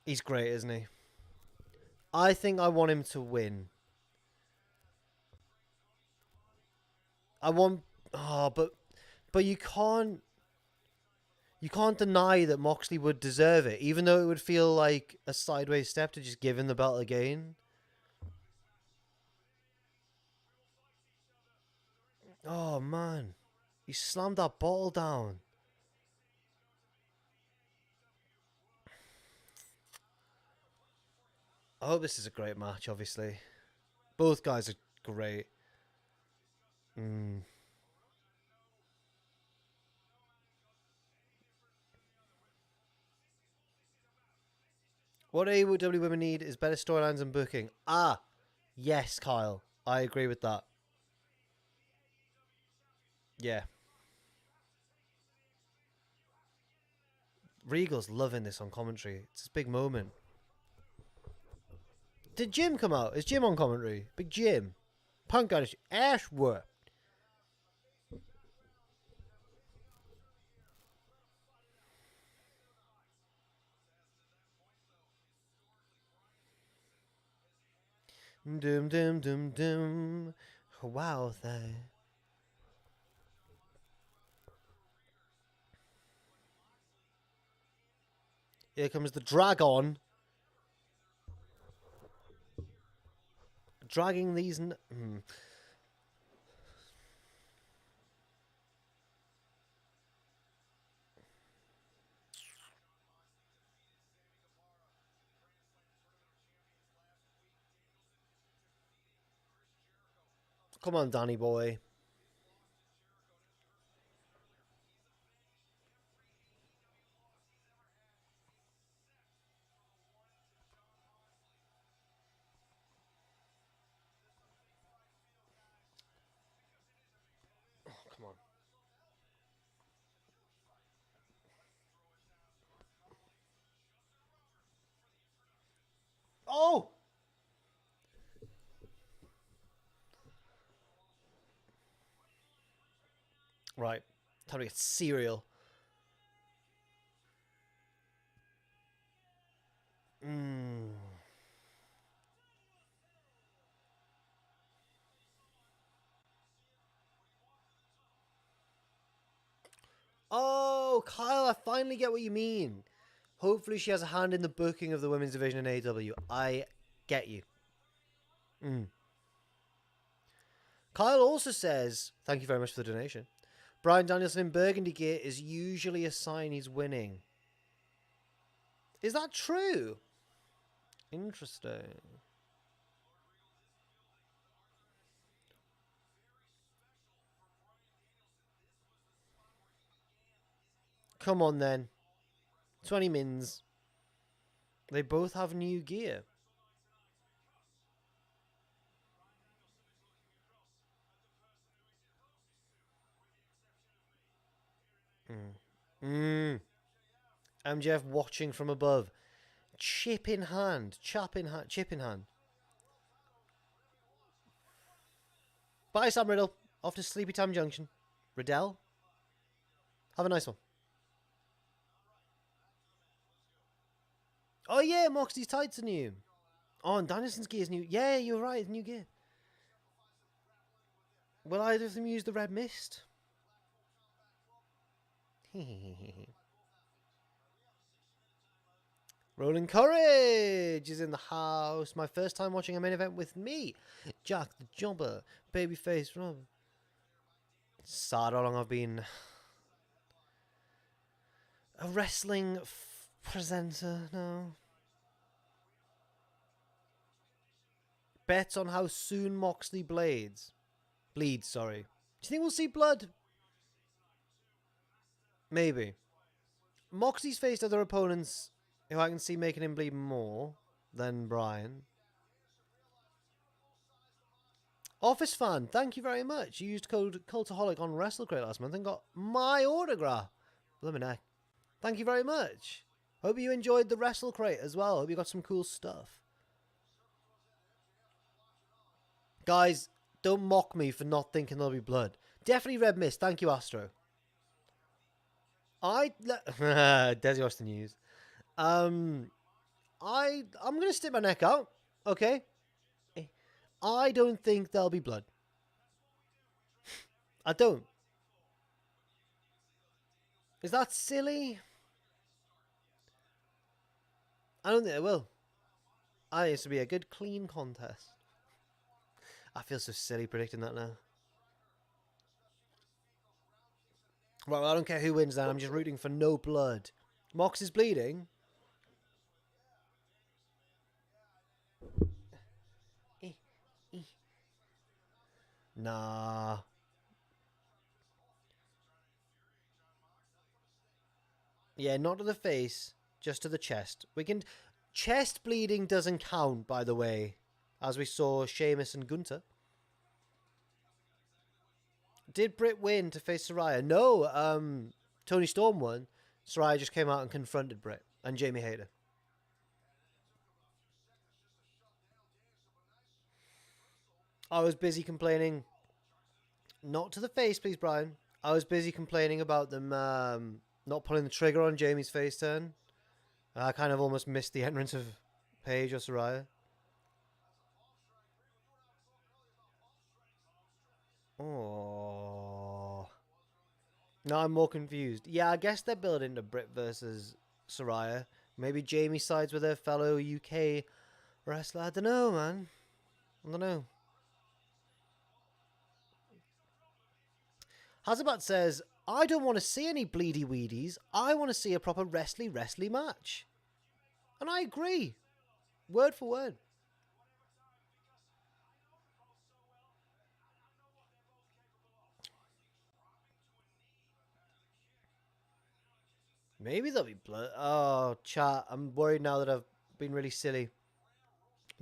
He's great, isn't he? I think I want him to win. I want... Oh, but you can't deny that Moxley would deserve it, even though it would feel like a sideways step to just give him the belt again. Oh, man. He slammed that bottle down. I hope this is a great match, obviously. Both guys are great. What AEW women need is better storylines and booking. Ah, yes, Kyle. I agree with that. Yeah. Regal's loving this on commentary. It's his big moment. Did Jim come out? Is Jim on commentary? Big Jim. Punk got his ass whooped. Doom, doom, doom, doom. Wow, they. Here comes the dragon. Dragging these... Come on, Danny boy. Oh, come on. Oh! Right. Time to get cereal. Oh, Kyle, I finally get what you mean. Hopefully she has a hand in the booking of the women's division in AEW. I get you. Kyle also says, thank you very much for the donation. Bryan Danielson in burgundy gear is usually a sign he's winning. Is that true? Interesting. Come on then. 20 mins. They both have new gear. MJF watching from above. Chip in hand. Chip in hand. Bye, Sam Riddle. Off to Sleepy Time Junction. Riddell. Have a nice one. Oh, yeah, Moxley's tights are new. Oh, and Danielson's gear is new. Yeah, you're right, it's new gear. Will either of them use the red mist? Rolling Courage is in the house. My first time watching a main event with me. Jack the Jumper. Babyface Rob. Sad how long I've been a wrestling presenter now. Bets on how soon Moxley bleeds. Do you think we'll see blood? Maybe. Moxley's faced other opponents who I can see making him bleed more than Bryan. Office fan, thank you very much. You used code Cultaholic on WrestleCrate last month and got my autograph. Blimey. Thank you very much. Hope you enjoyed the WrestleCrate as well. Hope you got some cool stuff. Guys, don't mock me for not thinking there'll be blood. Definitely red mist. Thank you, Astro. Desi watched the news. I'm gonna stick my neck out. Okay. I don't think there'll be blood. I don't. Is that silly? I don't think it will. I think this will be a good, clean contest. I feel so silly predicting that now. Right, well, I don't care who wins then. I'm just rooting for no blood. Mox is bleeding. Nah. Yeah, not to the face, just to the chest. We can... Chest bleeding doesn't count, by the way, as we saw Sheamus and Gunther. Did Britt win to face Saraya? No, Toni Storm won. Saraya just came out and confronted Britt and Jamie Hayter. I was busy complaining. Not to the face, please, Brian. I was busy complaining about them not pulling the trigger on Jamie's face turn. I kind of almost missed the entrance of Paige or Saraya. Oh. No, I'm more confused. Yeah, I guess they're building to Britt versus Saraya. Maybe Jamie sides with her fellow UK wrestler. I don't know, man. I don't know. Hazabat says, I don't want to see any bleedy weedies. I want to see a proper wrestly match. And I agree. Word for word. Maybe there'll be blood. Oh, chat. I'm worried now that I've been really silly.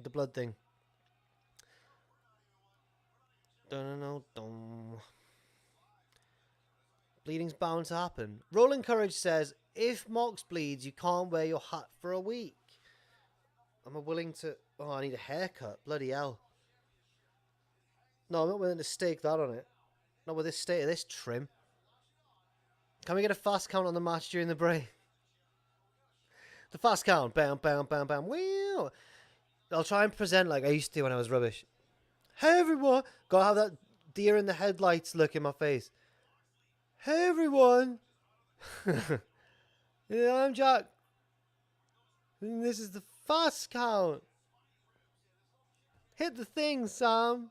The blood thing. Dun. Bleeding's bound to happen. Rolling Courage says, if Mox bleeds, you can't wear your hat for a week. I'm willing to... Oh, I need a haircut. Bloody hell. No, I'm not willing to stake that on it. Not with this state of this trim. Can we get a fast count on the match during the break? The fast count. Bam, bam, bam, bam. Wow. I'll try and present like I used to when I was rubbish. Hey, everyone. Gotta have that deer in the headlights look in my face. Hey, everyone. Yeah, I'm Jack. And this is the fast count. Hit the thing, Sam.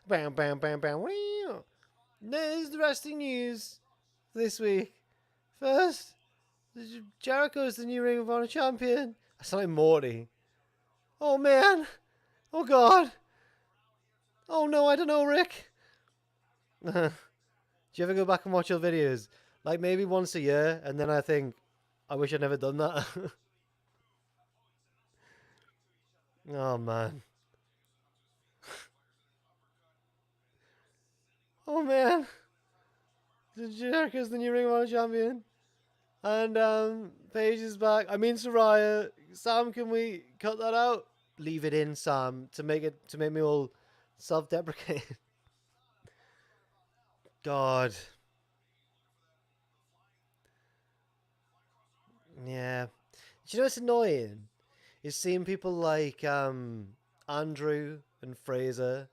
Bam, bam, bam, bam. Wow. There's the wrestling news this week. First, Jericho's the new Ring of Honor champion. I sound like Morty. Oh, man. Oh, God. Oh, no, I don't know, Rick. Do you ever go back and watch your videos? Like, maybe once a year, and then I think, I wish I'd never done that. Oh, man. Oh, man. Jericho's the new Ring of Honor champion. And, Paige is back. I mean, Saraya. Sam, can we cut that out? Leave it in, Sam, to make me all self-deprecating. God. Yeah. Do you know what's annoying? Is seeing people like Andrew and Fraser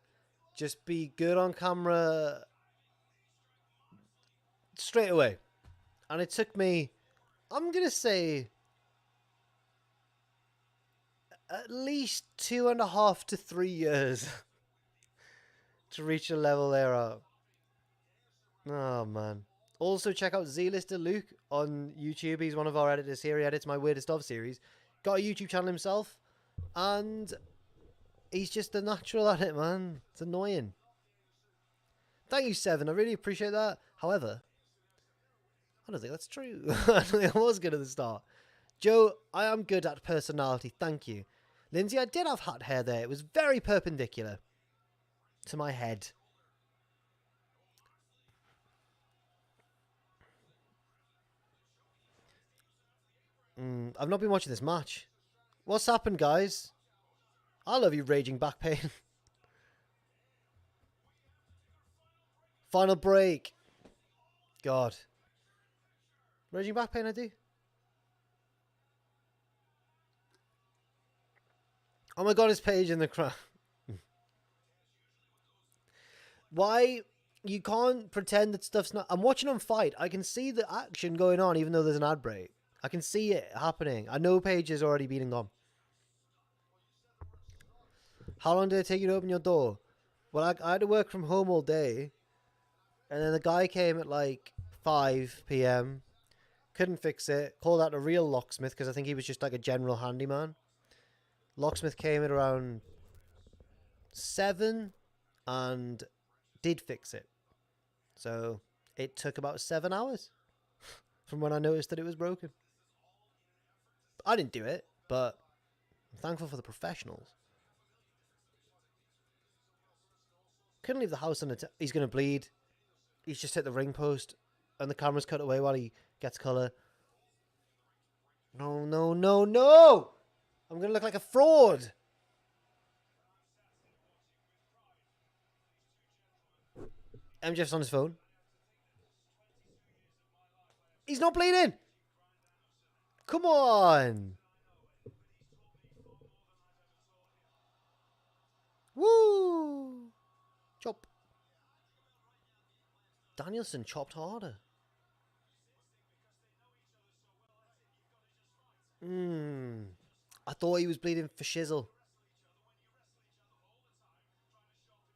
just be good on camera straight away. And it took me, I'm going to say, at least 2.5 to 3 years to reach a level they're at. Oh, man. Also, check out Z-Lister Luke on YouTube. He's one of our editors here. He edits my Weirdest Of series. Got a YouTube channel himself. And he's just a natural at it, man. It's annoying. Thank you, Seven. I really appreciate that. However, I don't think that's true. I don't think I was good at the start. Joe, I am good at personality. Thank you. Lindsay, I did have hat hair there. It was very perpendicular to my head. I've not been watching this match. What's happened, guys? I love you, raging back pain. Final break. God. Raging back pain, I do. Oh my god, it's Paige in the crowd. Why? You can't pretend that stuff's not... I'm watching them fight. I can see the action going on even though there's an ad break. I can see it happening. I know Paige has already been and gone. How long did it take you to open your door? Well, I had to work from home all day. And then the guy came at like 5 p.m. Couldn't fix it. Called out a real locksmith because I think he was just like a general handyman. Locksmith came at around 7 and did fix it. So it took about 7 hours from when I noticed that it was broken. I didn't do it, but I'm thankful for the professionals. Couldn't leave the house on he's going to bleed. He's just hit the ring post and the camera's cut away while he gets colour. No, no, no, no! I'm going to look like a fraud. MJF's on his phone. He's not bleeding. Come on. Woo. Chop. Danielson chopped harder. I thought he was bleeding for shizzle.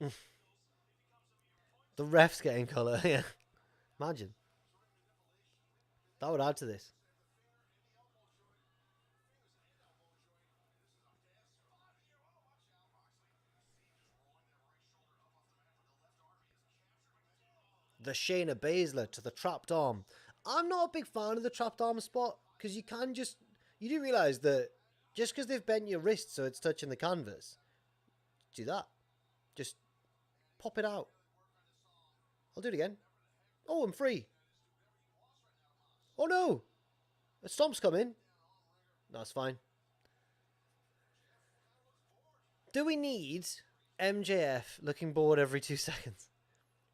The ref's getting colour, yeah. Imagine. That would add to this. The Shayna Baszler to the trapped arm. I'm not a big fan of the trapped arm spot because you can just... You do realise that just because they've bent your wrist so it's touching the canvas, do that. Just pop it out. I'll do it again. Oh, I'm free. Oh no! A stomp's coming. That's fine. Do we need MJF looking bored every 2 seconds?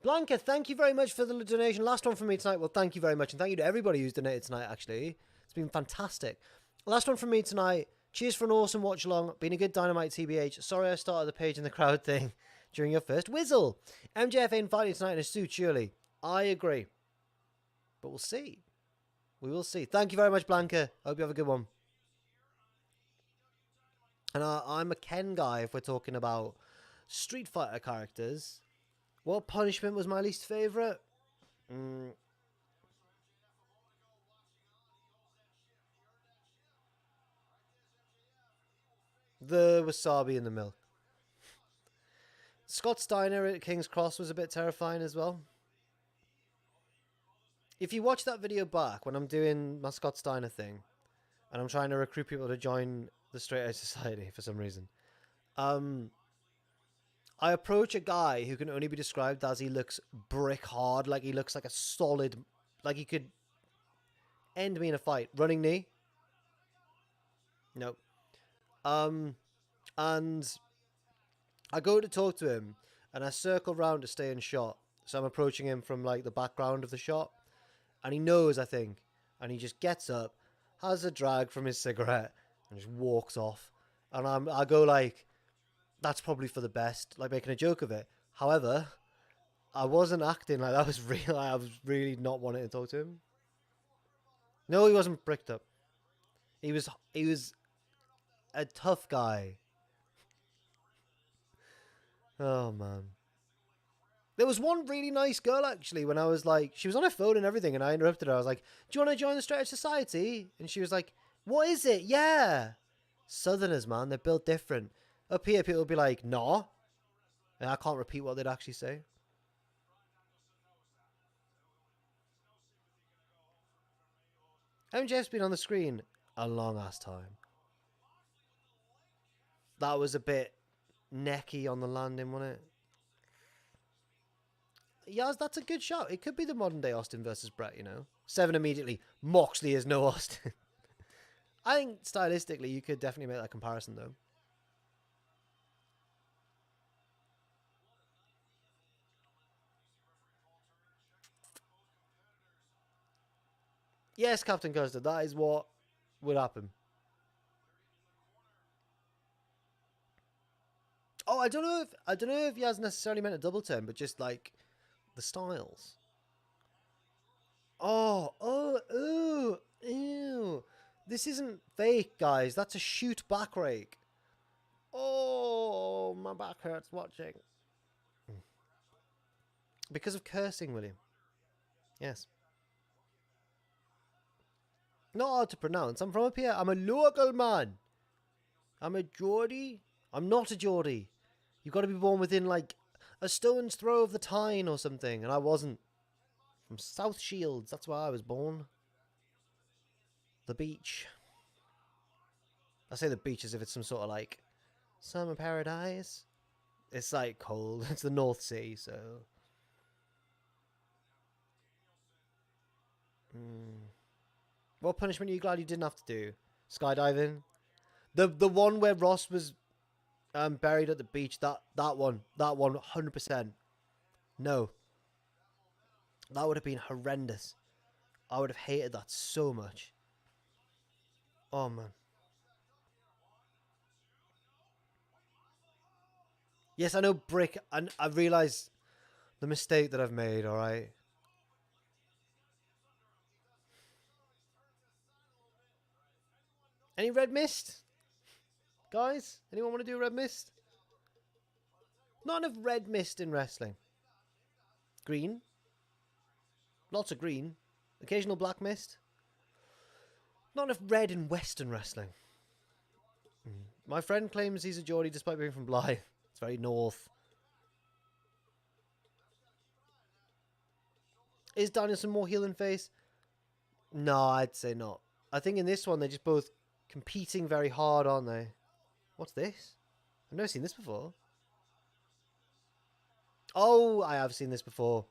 Blanca, thank you very much for the donation. Last one from me tonight. Well, thank you very much. And thank you to everybody who's donated tonight, actually. It's been fantastic. Last one from me tonight. Cheers for an awesome watch along. Been a good Dynamite TBH. Sorry I started the Page in the crowd thing during your first whizzle. MJF ain't fighting tonight in a suit, surely. I agree. But we'll see. We will see. Thank you very much, Blanca. Hope you have a good one. And I'm a Ken guy if we're talking about Street Fighter characters. What punishment was my least favourite? The wasabi in the milk. Scott Steiner at King's Cross was a bit terrifying as well. If you watch that video back when I'm doing my Scott Steiner thing and I'm trying to recruit people to join the Straight Edge Society for some reason, I approach a guy who can only be described as he looks brick hard, like he looks like a solid, like he could end me in a fight. Running knee? Nope. And I go to talk to him and I circle round to stay in shot. So I'm approaching him from like the background of the shot. And he knows, I think. And he just gets up, has a drag from his cigarette, and just walks off. And I go like, that's probably for the best, like making a joke of it. However, I wasn't acting like that was real. I was really not wanting to talk to him. No, he wasn't bricked up. He was a tough guy. Oh, man. There was one really nice girl, actually, when I was like... She was on her phone and everything, and I interrupted her. I was like, do you want to join the Straight Edge Society? And she was like, what is it? Yeah. Southerners, man. They're built different. Up here, people will be like, nah. And I can't repeat what they'd actually say. MJF's been on the screen a long-ass time. That was a bit necky on the landing, wasn't it? Yeah, that's a good shout. It could be the modern day Austin versus Brett, you know. 7 immediately. Moxley is no Austin. I think stylistically you could definitely make that comparison though. Yes, Captain Custer, that is what would happen. Oh, I don't know if he has necessarily meant a double turn, but just like the styles. Oh, ew. This isn't fake, guys. That's a shoot back rake. Oh, my back hurts watching. Because of cursing, William. Yes. Not hard to pronounce. I'm from up here. I'm a local man. I'm a Geordie. I'm not a Geordie. You've got to be born within, like, a stone's throw of the Tyne or something, and I wasn't. From South Shields. That's where I was born. The beach. I say the beach as if it's some sort of, like, summer paradise. It's, like, cold. It's the North Sea, so... What punishment are you glad you didn't have to do? Skydiving? The one where Ross was buried at the beach, that one, 100%. No. That would have been horrendous. I would have hated that so much. Oh, man. Yes, I know Brick, and I realise the mistake that I've made, alright? Any red mist? Guys? Anyone want to do red mist? Not enough red mist in wrestling. Green? Lots of green. Occasional black mist. Not enough red in Western wrestling. My friend claims he's a Geordie despite being from Blythe. It's very north. Is Danielson more heel than face? No, I'd say not. I think in this one they're just both competing very hard, aren't they? What's this? I've never seen this before. Oh, I have seen this before.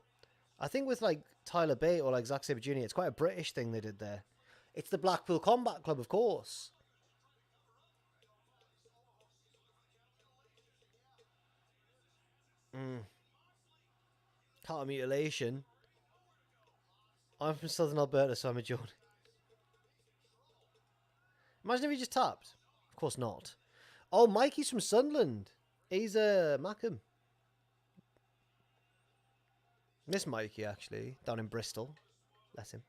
I think with like Tyler Bate or like Zack Sabre Jr., it's quite a British thing they did there. It's the Blackpool Combat Club, of course. Counter mutilation. I'm from Southern Alberta, so I'm a Geordie. Imagine if he just tapped. Of course not. Oh, Mikey's from Sunderland. He's Mackham. Miss Mikey, actually, down in Bristol. Bless him.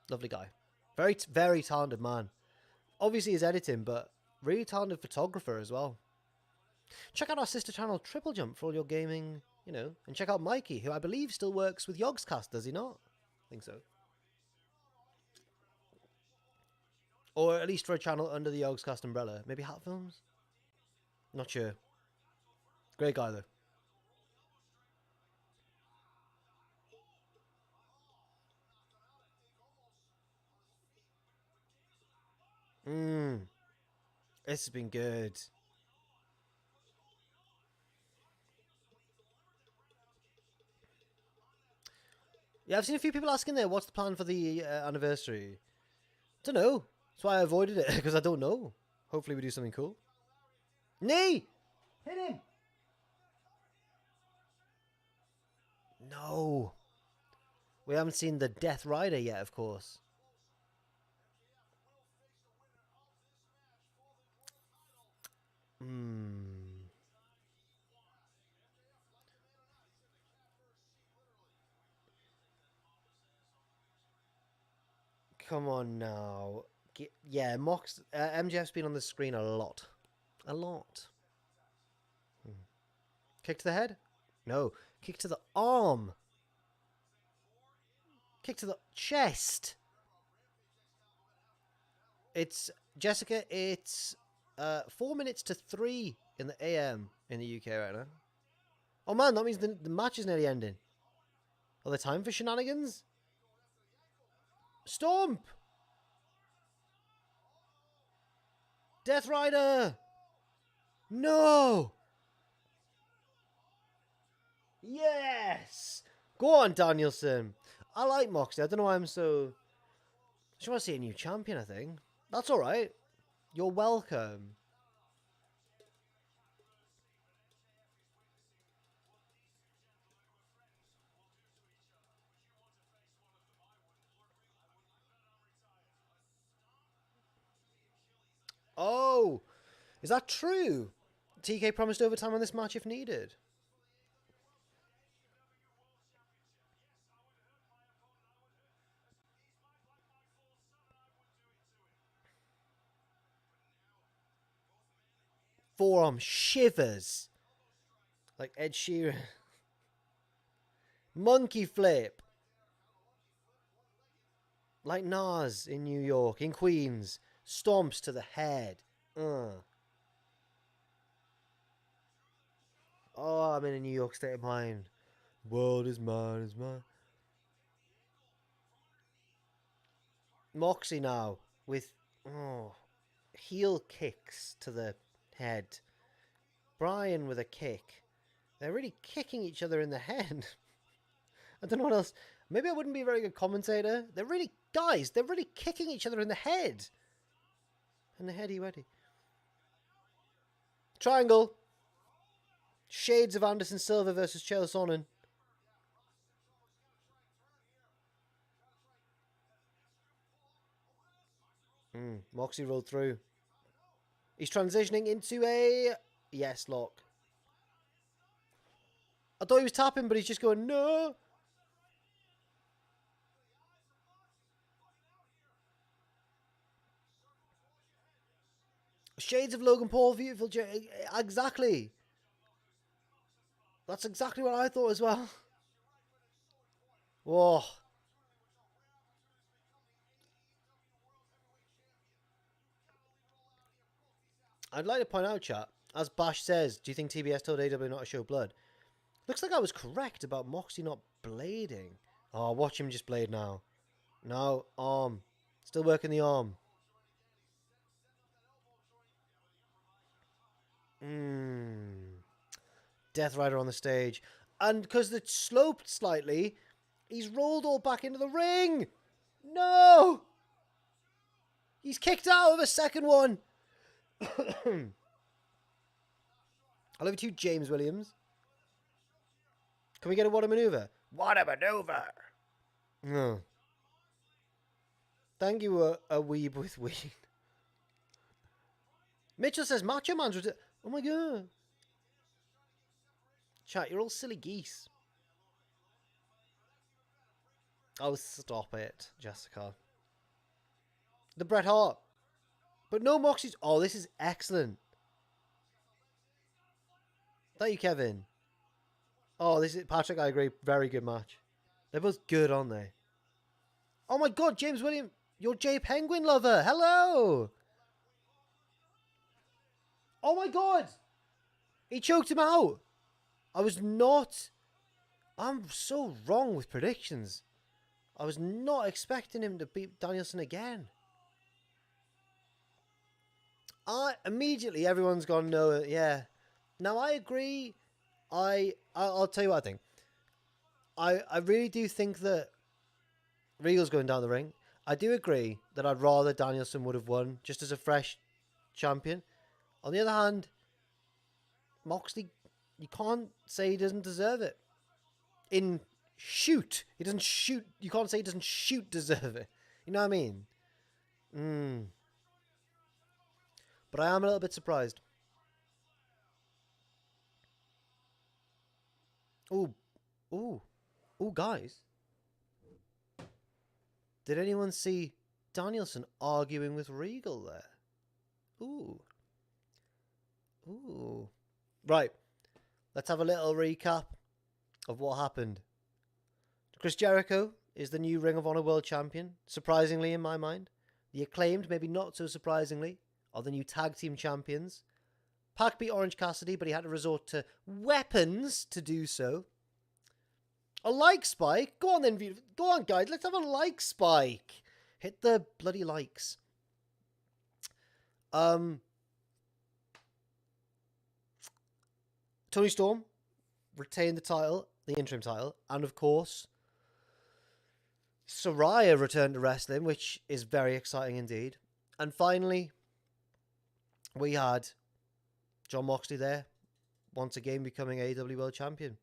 Lovely guy. Very, very talented man. Obviously, he's editing, but really talented photographer as well. Check out our sister channel, Triple Jump, for all your gaming, you know. And check out Mikey, who I believe still works with Yogscast, does he not? I think so. Or at least for a channel under the Yogscast umbrella. Maybe Hat Films? Not sure. Great guy, though. This has been good. Yeah, I've seen a few people asking there, what's the plan for the anniversary? Don't know. That's why I avoided it, because I don't know. Hopefully we do something cool. Knee! Hit him! No. We haven't seen the Death Rider yet, of course. Come on now. Yeah, MJF's been on the screen a lot. A lot. Kick to the head? No. Kick to the arm. Kick to the chest. It's, Jessica, it's 4 minutes to 3 in the AM in the UK right now. Oh man, that means the match is nearly ending. Are there time for shenanigans? Stomp! Death Rider! No! Yes! Go on, Danielson. I like Moxley. I don't know why I'm so... I just want to see a new champion, I think. That's alright. You're welcome. Oh, is that true? TK promised overtime on this match if needed. Forearm shivers. Like Ed Sheeran. Monkey flip. Like Nas in New York, in Queens. Stomps to the head. Oh, I'm in a New York state of mind. World is mine, is mine. Moxie now with heel kicks to the head. Bryan with a kick. They're really kicking each other in the head. I don't know what else. Maybe I wouldn't be a very good commentator. They're really kicking each other in the head. In the heady weddy. Triangle. Shades of Anderson Silva versus Chael Sonnen. Moxie rolled through. He's transitioning into a yes lock. I thought he was tapping, but he's just going, no. Shades of Logan Paul, beautiful. Exactly. That's exactly what I thought as well. Whoa. I'd like to point out, chat, as Bash says, do you think TBS told AEW not to show blood? Looks like I was correct about Moxie not blading. Oh, watch him just blade now. No, arm. Still working the arm. Death Rider on the stage. And because it's sloped slightly, he's rolled all back into the ring. No! He's kicked out of a second one. I love you too, James Williams. Can we get a what a maneuver? What a maneuver! No. Thank you, a weeb with weed. Mitchell says Macho Man's... Oh my god. Chat, you're all silly geese. Oh, stop it, Jessica. The Bret Hart. But no Moxie's... Oh, this is excellent. Thank you, Kevin. Oh, this is... Patrick, I agree. Very good match. They're both good, aren't they? Oh my god, James William. You're Jay Penguin lover. Hello. Oh my god. He choked him out. I was not... I'm so wrong with predictions. I was not expecting him to beat Danielson again. Immediately everyone's gone, no, yeah. Now I agree. I'll tell you what I think. I really do think that Regal's going down the ring. I do agree that I'd rather Danielson would have won just as a fresh champion. On the other hand, Moxley, you can't say he doesn't deserve it. He doesn't shoot. You can't say he doesn't deserve it. You know what I mean? But I am a little bit surprised. Ooh, guys. Did anyone see Danielson arguing with Regal there? Ooh. Right. Let's have a little recap of what happened. Chris Jericho is the new Ring of Honor World Champion, surprisingly in my mind. The Acclaimed, maybe not so surprisingly, are the new Tag Team Champions. Pac beat Orange Cassidy, but he had to resort to weapons to do so. A like spike? Go on then, go on guys, let's have a like spike. Hit the bloody likes. Toni Storm retained the title, the interim title, and of course, Saraya returned to wrestling, which is very exciting indeed. And finally, we had Jon Moxley there, once again becoming AEW World Champion.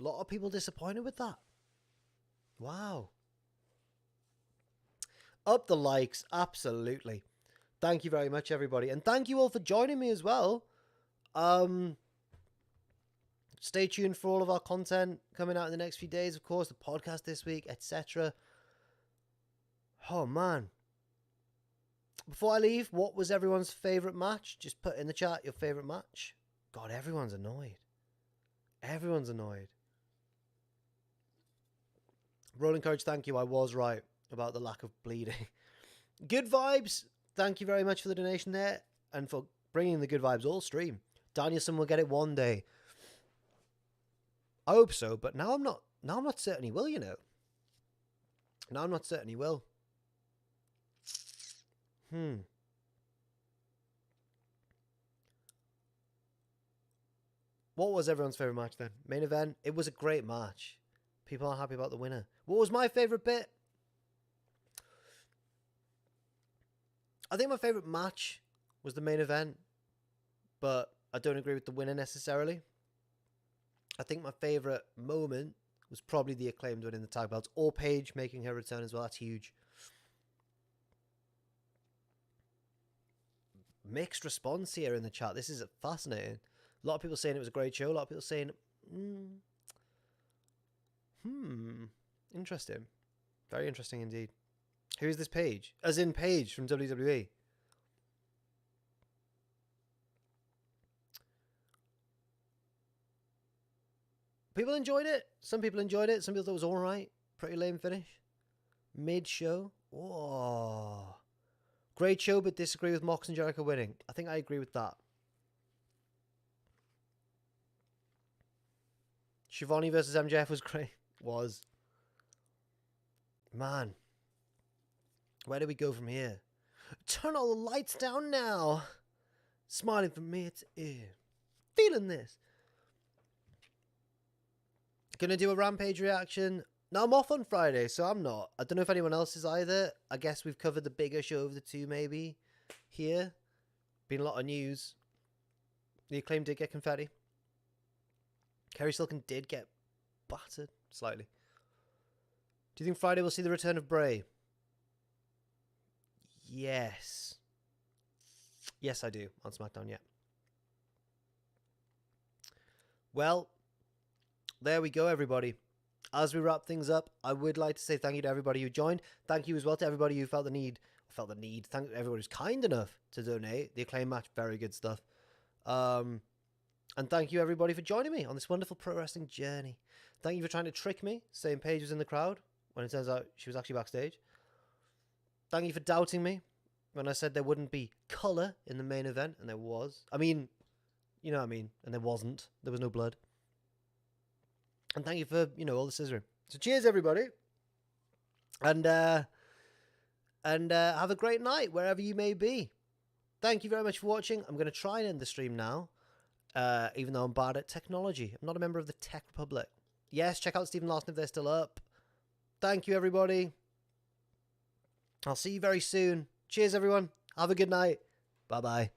A lot of people disappointed with that. Wow. Up the likes, absolutely. Thank you very much, everybody. And thank you all for joining me as well. Stay tuned for all of our content coming out in the next few days, of course, the podcast this week, etc. Oh, man. Before I leave, what was everyone's favourite match? Just put in the chat your favourite match. God, everyone's annoyed. Everyone's annoyed. Rolling Courage, thank you. I was right about the lack of bleeding. Good Vibes, thank you very much for the donation there and for bringing the Good Vibes all stream. Danielson will get it one day. I hope so, but now I'm not certain he will, you know. Now I'm not certain he will. What was everyone's favourite match then? Main event? It was a great match. People aren't happy about the winner. What was my favourite bit? I think my favourite match was the main event, but I don't agree with the winner necessarily. I think my favourite moment was probably the Acclaimed winning the tag belts, or Paige making her return as well. That's huge. Mixed response here in the chat. This is fascinating. A lot of people saying it was a great show. A lot of people saying, interesting. Very interesting indeed. Who is this Paige? As in Paige from WWE. People enjoyed it. Some people enjoyed it. Some people thought it was alright. Pretty lame finish. Mid-show. Whoa. Great show, but disagree with Mox and Jericho winning. I think I agree with that. Shivani versus MJF was great. Was. Man. Where do we go from here? Turn all the lights down now. Smiling from ear to ear. Feeling this. Gonna do a Rampage reaction. Now I'm off on Friday, so I'm not. I don't know if anyone else is either. I guess we've covered the bigger show of the two, maybe. Here. Been a lot of news. The Acclaimed did get confetti. Kerry Silken did get battered slightly. Do you think Friday we'll see the return of Bray? Yes. Yes, I do. On SmackDown, yeah. Well, there we go, everybody. As we wrap things up, I would like to say thank you to everybody who joined. Thank you as well to everybody who felt the need. Thank everybody who's kind enough to donate. The Acclaim match, very good stuff. And thank you, everybody, for joining me on this wonderful pro wrestling journey. Thank you for trying to trick me, saying Paige was in the crowd, when it turns out she was actually backstage. Thank you for doubting me when I said there wouldn't be colour in the main event, and there was. I mean, you know what I mean, and there wasn't. There was no blood. And thank you for, all the scissoring. So cheers, everybody. And have a great night, wherever you may be. Thank you very much for watching. I'm going to try and end the stream now, even though I'm bad at technology. I'm not a member of the Tech Republic. Yes, check out Stephen Larson if they're still up. Thank you, everybody. I'll see you very soon. Cheers, everyone. Have a good night. Bye-bye.